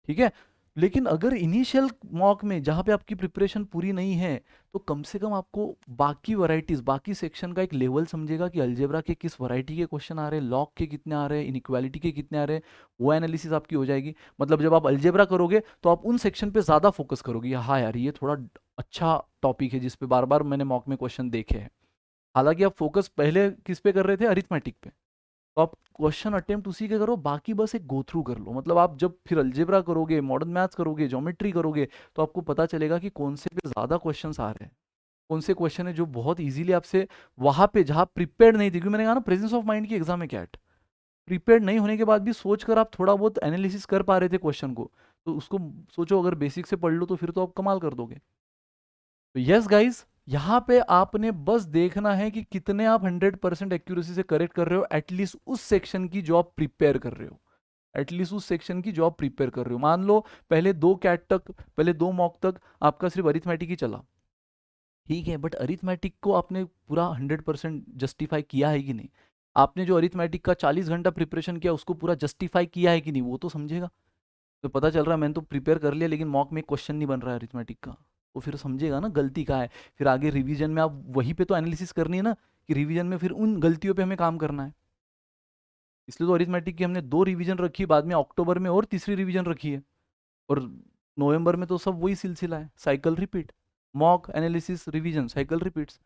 ठीक है, लेकिन अगर इनिशियल मॉक में जहां पे आपकी प्रिपरेशन पूरी नहीं है, तो कम से कम आपको बाकी वैरायटीज, बाकी सेक्शन का एक लेवल समझेगा कि अलजेब्रा के किस वैरायटी के क्वेश्चन आ रहे हैं, लॉग के कितने आ रहे हैं, इनइक्वालिटी के कितने आ रहे हैं, वो एनालिसिस आपकी हो जाएगी। मतलब जब आप अलजेब्रा करोगे तो आप उन सेक्शन पे ज्यादा फोकस करोगे, हाँ यार ये थोड़ा अच्छा टॉपिक है जिसपे बार बार मैंने मॉक में क्वेश्चन देखे हैं। हालांकि आप फोकस पहले किस पे कर रहे थे, अरिथमेटिक पे, तो आप क्वेश्चन अटेम्प्ट उसी के करो, बाकी बस एक गो थ्रू कर लो। मतलब आप जब फिर अलजेब्रा करोगे, मॉडर्न मैथ्स करोगे, ज्योमेट्री करोगे, तो आपको पता चलेगा कि कौन से पे ज्यादा क्वेश्चंस आ रहे हैं, कौन से क्वेश्चन है जो बहुत इजीली आपसे वहां पे जहां प्रिपेयर्ड नहीं थे, क्योंकि मैंने कहा ना प्रेजेंस ऑफ माइंड की एग्जाम है कैट, प्रिपेयर्ड नहीं होने के बाद भी सोचकर आप थोड़ा बहुत एनालिसिस कर पा रहे थे क्वेश्चन को, तो उसको सोचो अगर बेसिक से पढ़ लो तो फिर तो आप कमाल कर दोगे। तो यस गाइज, यहाँ पे आपने बस देखना है कि कितने आप 100% एक्यूरेसी से करेक्ट कर रहे हो, एटलीस्ट उस सेक्शन की जो आप प्रिपेयर कर रहे हो, एटलीस्ट उस सेक्शन की जो आप प्रिपेयर कर रहे हो। मान लो पहले 2 कैट तक, पहले 2 मॉक तक आपका सिर्फ अरिथमेटिक ही चला, ठीक है, बट अरिथमेटिक को आपने पूरा 100% जस्टिफाई किया है कि नहीं? आपने जो अरिथमेटिक का 40 घंटा प्रिपरेशन किया उसको पूरा जस्टिफाई किया है कि नहीं, वो तो समझेगा। तो पता चल रहा है मैंने तो प्रिपेयर कर लिया लेकिन मॉक में क्वेश्चन नहीं बन रहा है अरिथमेटिक का, वो फिर समझेगा ना गलती कहाँ है। फिर आगे रिवीजन में आप वहीं पे तो एनालिसिस करनी है ना, कि रिवीजन में फिर उन गलतियों पे हमें काम करना है। इसलिए तो अरिथमेटिक की हमने 2 रिवीजन रखी, बाद में अक्टूबर में और तीसरी रिवीजन रखी है, और नवंबर में तो सब वही सिलसिला है, cycle repeat, mock analysis revision cycle repeats,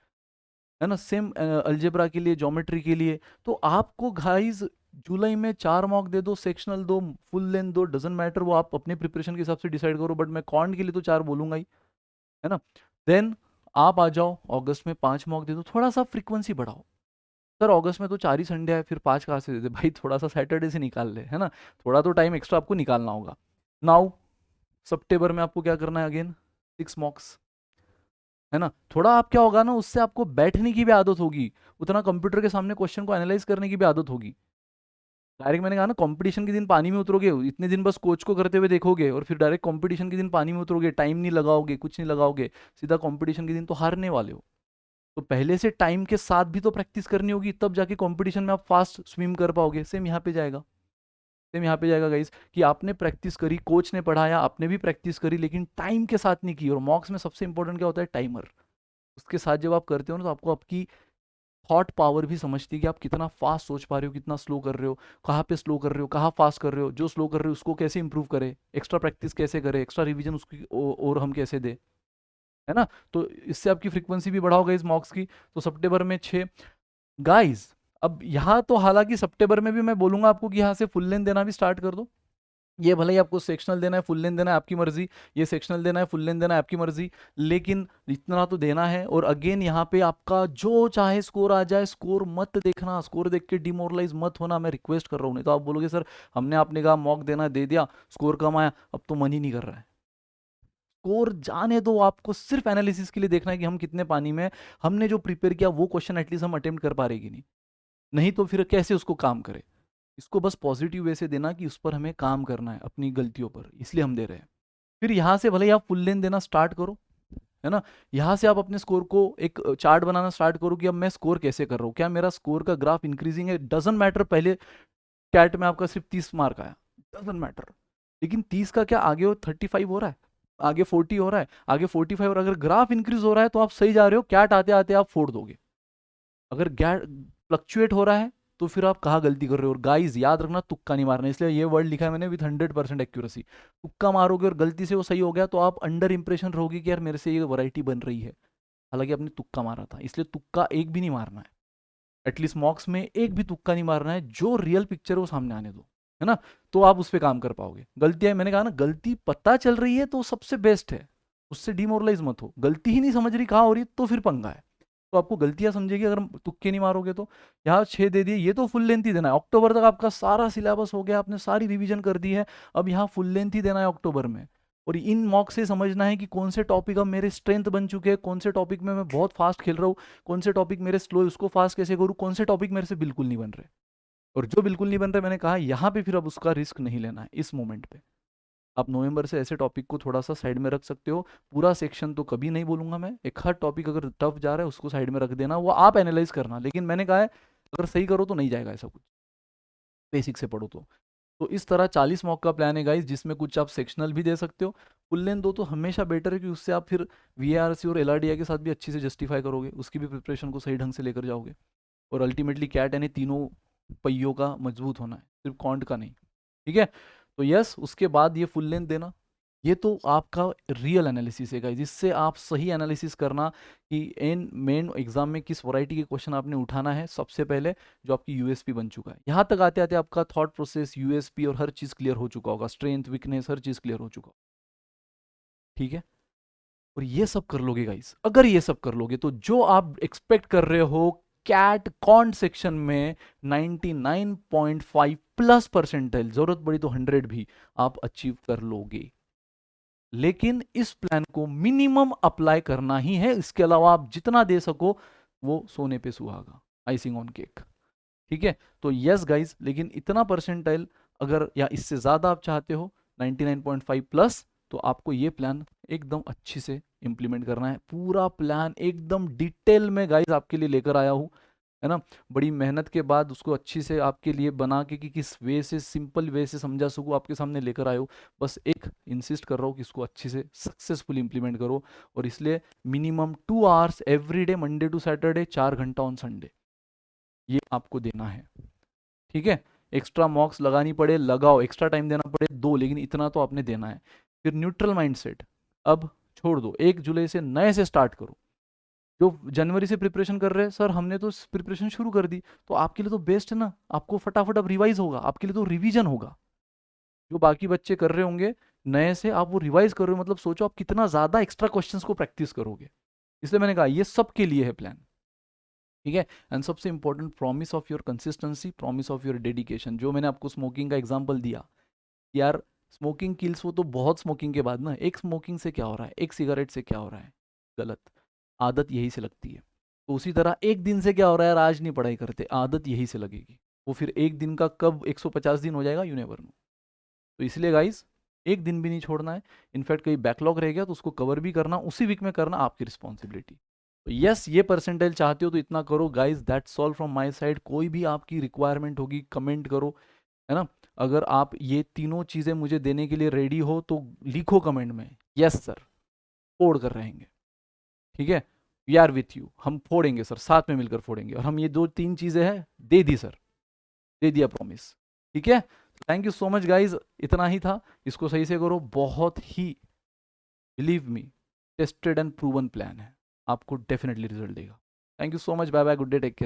है ना। सेम अलजेब्रा के लिए, ज्योमेट्री के लिए। तो आपको गाइस जुलाई में 4 मॉक दे दो, सेक्शनल दो, फुल लेंथ दो, डजेंट मैटर, वो आप अपने प्रिपरेशन के हिसाब से डिसाइड करो, बट मैं कॉन्ट के लिए तो 4 बोलूंगा ही, है ना। देन आप आ जाओ अगस्त में 5 मॉक दे दो, थोड़ा सा फ्रीक्वेंसी बढ़ाओ। सर अगस्त में तो 4 ही संडे है, फिर 5 कहाँ से दे दे भाई, थोड़ा सा सैटरडे से निकाल ले, है ना। थोड़ा तो टाइम एक्स्ट्रा आपको निकालना होगा। नाउ सितंबर में आपको क्या करना है, अगेन 6 मॉक्स, है ना। थोड़ा आप क्या होगा ना, उससे आपको बैठने की भी आदत होगी, उतना कंप्यूटर के सामने क्वेश्चन को एनालाइज करने की भी आदत होगी। डायरेक्ट मैंने कहा ना, कंपटीशन के दिन पानी में उतरोगे, इतने दिन बस कोच को करते हुए देखोगे, और फिर डायरेक्ट कंपटीशन के दिन पानी में उतरोगे, टाइम नहीं लगाओगे, कुछ नहीं लगाओगे, सीधा कंपटीशन के दिन तो हारने वाले हो। तो पहले से टाइम के साथ भी तो प्रैक्टिस करनी होगी, तब जाके कंपटीशन में आप फास्ट स्विम कर पाओगे। सेम यहाँ पे जाएगा, सेम यहाँ पे जाएगा गाइस, कि आपने प्रैक्टिस करी, कोच ने पढ़ाया, आपने भी प्रैक्टिस करी, लेकिन टाइम के साथ नहीं की। और मॉक्स में सबसे इंपॉर्टेंट क्या होता है, टाइमर। उसके साथ जब आप करते हो ना, तो आपको आपकी थॉट पावर भी समझती है कि आप कितना फास्ट सोच पा रहे हो, कितना स्लो कर रहे हो, कहाँ पे स्लो कर रहे हो, कहाँ फास्ट कर रहे हो, जो स्लो कर रहे हो उसको कैसे इंप्रूव करें, एक्स्ट्रा प्रैक्टिस कैसे करें, एक्स्ट्रा रिवीजन उसकी और हम कैसे दें, है ना। तो इससे आपकी फ्रीक्वेंसी भी बढ़ाओ गाइस मॉक्स की। तो सितंबर में 6 गाइस। अब यहाँ तो हालांकि सितंबर में भी मैं बोलूंगा आपको कि यहाँ से फुल लेंथ देना भी स्टार्ट कर दो। ये भले ही आपको सेक्शनल देना है, फुल लेंथ देना है, आपकी मर्जी। ये सेक्शनल देना है, फुल लेंथ देना है, आपकी मर्जी। लेकिन इतना तो देना है। और अगेन यहाँ पे आपका जो चाहे स्कोर आ जाए, स्कोर मत देखना, स्कोर देख के डिमोरलाइज मत होना, मैं रिक्वेस्ट कर रहा हूँ। नहीं तो आप बोलोगे सर हमने आपने कहा मॉक देना, दे दिया, स्कोर कम आया, अब तो मन ही नहीं कर रहा है। स्कोर जाने दो, आपको सिर्फ एनालिसिस के लिए देखना है कि हम कितने पानी में हैं। हमने जो प्रिपेयर किया वो क्वेश्चन एटलीस्ट हम अटेम्प्ट कर पा रहे कि नहीं, नहीं तो फिर कैसे उसको काम करें। इसको बस पॉजिटिव वे से देना कि उस पर हमें काम करना है, अपनी गलतियों पर, इसलिए हम दे रहे हैं। फिर यहाँ से भले ही आप फुल लेंथ देना स्टार्ट करो, है ना। यहाँ से आप अपने स्कोर को एक चार्ट बनाना स्टार्ट करो कि अब मैं स्कोर कैसे कर रहा हूँ, क्या मेरा स्कोर का ग्राफ इंक्रीजिंग है। डजेंट मैटर पहले कैट में आपका सिर्फ 30 मार्क आया, डजेंट मैटर, लेकिन 30 का क्या आगे 35 हो रहा है, आगे 40 हो रहा है, आगे 45, और अगर ग्राफ इंक्रीज हो रहा है तो आप सही जा रहे हो, कैट आते आते आप फोड़ दोगे। अगर गैर फ्लक्चुएट हो रहा है तो फिर आप कहाँ गलती कर रहे हो। और गाइस याद रखना, तुक्का नहीं मारना, इसलिए ये वर्ड लिखा है मैंने विथ 100% एक्यूरेसी। तुक्का मारोगे और गलती से वो सही हो गया तो आप अंडर इंप्रेशन रहोगे कि यार मेरे से ये वैरायटी बन रही है, हालांकि आपने तुक्का मारा था। इसलिए तुक्का एक भी नहीं मारना है, एटलीस्ट मॉक्स में एक भी तुक्का नहीं मारना है, जो रियल पिक्चर है वो सामने आने दो, है ना। तो आप उस पर काम कर पाओगे। गलतियां, मैंने कहा ना, गलती पता चल रही है तो सबसे बेस्ट है, उससे डिमोरलाइज मत हो। गलती ही नहीं समझ रही कहाँ हो रही है तो फिर पंगा है। तो आपको गलतियां समझेगी अगर तुक्के नहीं मारोगे तो। यहाँ 6 दे दिए, ये तो फुल लेंथ ही देना है। अक्टूबर तक आपका सारा सिलेबस हो गया, आपने सारी रिवीजन कर दी है, अब यहाँ फुल लेंथ ही देना है अक्टूबर में। और इन मॉक से समझना है कि कौन से टॉपिक अब मेरे स्ट्रेंथ बन चुके हैं, कौन से टॉपिक में मैं बहुत फास्ट खेल रहा हूँ, कौन से टॉपिक मेरे स्लो है, उसको फास्ट कैसे करूँ, कौन से टॉपिक मेरे से बिल्कुल नहीं बन रहे। और जो बिल्कुल नहीं बन रहे, मैंने कहा यहाँ पे फिर अब उसका रिस्क नहीं लेना है इस मोमेंट पे। आप नवंबर से ऐसे टॉपिक को थोड़ा सा साइड में रख सकते हो। पूरा सेक्शन तो कभी नहीं बोलूंगा मैं, एक हर टॉपिक अगर टफ जा रहा है उसको साइड में रख देना, वो आप एनालाइज करना। लेकिन मैंने कहा है अगर सही करो तो नहीं जाएगा ऐसा कुछ, बेसिक से पढ़ो तो इस तरह 40 मॉक का प्लान है गाइस, जिसमें कुछ आप सेक्शनल भी दे सकते हो। फुल लेंथ दो तो हमेशा बेटर है कि उससे आप फिर वीआरसी और एलआरडीआई के साथ भी अच्छी से जस्टिफाई करोगे, उसकी भी प्रिपरेशन को सही ढंग से लेकर जाओगे। और अल्टीमेटली कैट यानी तीनों पहियों का मजबूत होना है, सिर्फ कॉन्ट का नहीं, ठीक है। तो यस, उसके बाद ये फुल लेंथ देना, ये तो आपका रियल एनालिसिस है गाइस। इससे आप सही एनालिसिस करना कि इन मेन एग्जाम में किस वैरायटी के क्वेश्चन आपने उठाना है सबसे पहले, जो आपकी यूएसपी बन चुका है। यहाँ तक आते आते आपका थॉट प्रोसेस, यूएसपी और हर चीज़ क्लियर हो चुका होगा, स्ट्रेंथ वीकनेस हर चीज़ क्लियर हो चुका होगा, ठीक है। और ये सब कर लोगे गाइस, अगर ये सब कर लोगे तो जो आप एक्सपेक्ट कर रहे हो कैट कॉन्ट सेक्शन में 99.5 प्लस परसेंटाइल, जरूरत पड़ी तो 100 भी आप अचीव कर लोगे। लेकिन इस प्लान को मिनिमम अप्लाई करना ही है, इसके अलावा आप जितना दे सको वो सोने पे सुहागा, आइसिंग ऑन केक, ठीक है। तो यस गाइस, लेकिन इतना परसेंटाइल अगर या इससे ज़्यादा आप चाहते हो 99.5 प्लस, तो आपको ये प्लान एकदम अच्छी से इम्प्लीमेंट करना है। पूरा प्लान एकदम डिटेल में गाइस आपके लिए लेकर आया हूँ, है ना। बड़ी मेहनत के बाद उसको अच्छी से आपके लिए बना के कि किस वे से, सिंपल वे से समझा सकूँ, आपके सामने लेकर आया हूँ। बस एक इंसिस्ट कर रहा हूँ कि इसको अच्छे से सक्सेसफुल इंप्लीमेंट करो, और इसलिए minimum 2 hours every day, Monday to Saturday, 4 घंटा ऑन संडे, ये आपको देना है, ठीक है। एक्स्ट्रा मॉक्स लगानी पड़े लगाओ, एक्स्ट्रा टाइम देना पड़े दो, लेकिन इतना तो आपने देना है। फिर न्यूट्रल माइंडसेट अब छोड़ दो, 1 जुलाई से नए से स्टार्ट करो। जो जनवरी से प्रिपरेशन कर रहे हैं, सर हमने तो प्रिपरेशन शुरू कर दी, तो आपके लिए तो बेस्ट है ना, आपको फटाफट अब रिवाइज होगा, आपके लिए तो रिवीजन होगा। जो बाकी बच्चे कर रहे होंगे नए से, आप वो रिवाइज कर रहे हो, मतलब सोचो आप कितना ज्यादा एक्स्ट्रा क्वेश्चंस को प्रैक्टिस करोगे। इसलिए मैंने कहा ये सबके लिए है प्लान, ठीक है। एंड सबसे important, promise of your consistency, promise of your dedication. जो मैंने आपको स्मोकिंग का एग्जांपल दिया, यार स्मोकिंग किल्स, वो तो बहुत स्मोकिंग के बाद ना, एक स्मोकिंग से क्या हो रहा है, एक सिगरेट से क्या हो रहा है, गलत आदत यही से लगती है। तो उसी तरह एक दिन से क्या हो रहा है, यार आज नहीं पढ़ाई करते, आदत यही से लगेगी। वो फिर एक दिन का कब 150 दिन हो जाएगा, यू नेवर नो। तो इसलिए गाइस एक दिन भी नहीं छोड़ना है। इनफैक्ट कहीं बैकलॉग रह गया तो उसको कवर भी करना, उसी वीक में करना, आपकी रिस्पॉन्सिबिलिटी। तो यस, ये परसेंटाइल चाहते हो तो इतना करो guys, that's all from my side. कोई भी आपकी रिक्वायरमेंट होगी कमेंट करो, है ना। अगर आप ये तीनों चीजें मुझे देने के लिए रेडी हो तो लिखो कमेंट में, यस सर, फोड़ कर रहेंगे, ठीक है। वी आर विथ यू, हम फोड़ेंगे सर, साथ में मिलकर फोड़ेंगे, और हम ये 2-3 चीजें हैं दे दी सर, दे दिया प्रॉमिस, ठीक है। Thank you so much guys, इतना ही था। इसको सही से करो, बहुत ही, believe me, tested and proven plan है, आपको डेफिनेटली रिजल्ट देगा। Thank you so much, bye bye, good day, take care.